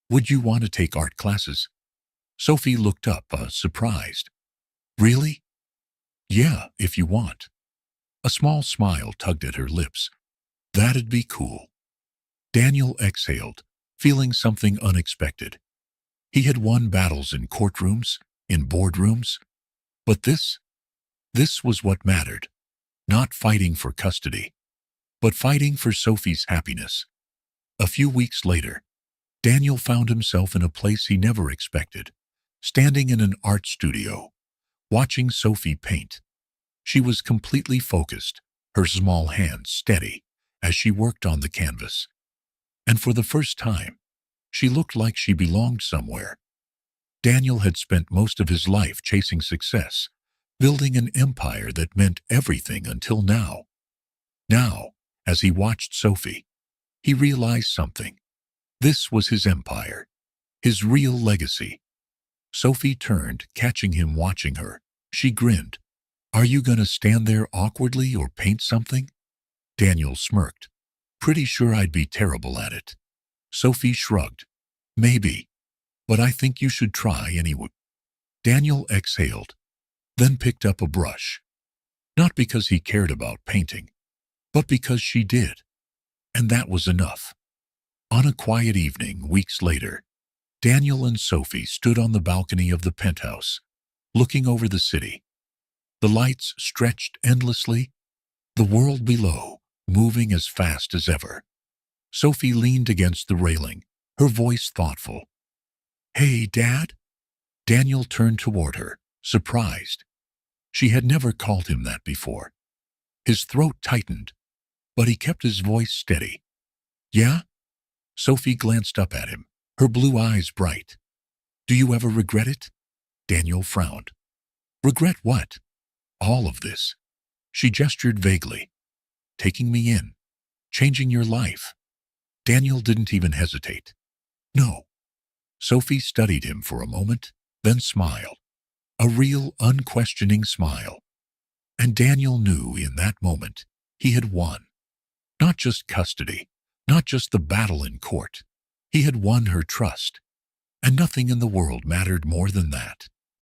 Would you want to take art classes? Sophie looked up, surprised. Really? Yeah, if you want. A small smile tugged at her lips. That'd be cool. Daniel exhaled, feeling something unexpected. He had won battles in courtrooms, in boardrooms. But this was what mattered. Not fighting for custody, but fighting for Sophie's happiness. A few weeks later, Daniel found himself in a place he never expected, standing in an art studio, watching Sophie paint. She was completely focused, her small hands steady as she worked on the canvas. And for the first time, she looked like she belonged somewhere. Daniel had spent most of his life chasing success, building an empire that meant everything until now. Now, as he watched Sophie, he realized something. This was his empire, his real legacy. Sophie turned, catching him watching her. She grinned. Are you going to stand there awkwardly or paint something? Daniel smirked. Pretty sure I'd be terrible at it. Sophie shrugged. Maybe, but I think you should try anyway. Daniel exhaled, then picked up a brush. Not because he cared about painting, but because she did. And that was enough. On a quiet evening, weeks later, Daniel and Sophie stood on the balcony of the penthouse, looking over the city. The lights stretched endlessly, the world below moving as fast as ever. Sophie leaned against the railing, her voice thoughtful. Hey, Dad? Daniel turned toward her, surprised. She had never called him that before. His throat tightened, but he kept his voice steady. Yeah? Sophie glanced up at him, her blue eyes bright. Do you ever regret it? Daniel frowned. Regret what? All of this. She gestured vaguely. Taking me in. Changing your life. Daniel didn't even hesitate. No. Sophie studied him for a moment, then smiled. A real, unquestioning smile. And Daniel knew in that moment he had won. Not just custody, not just the battle in court. He had won her trust. And nothing in the world mattered more than that.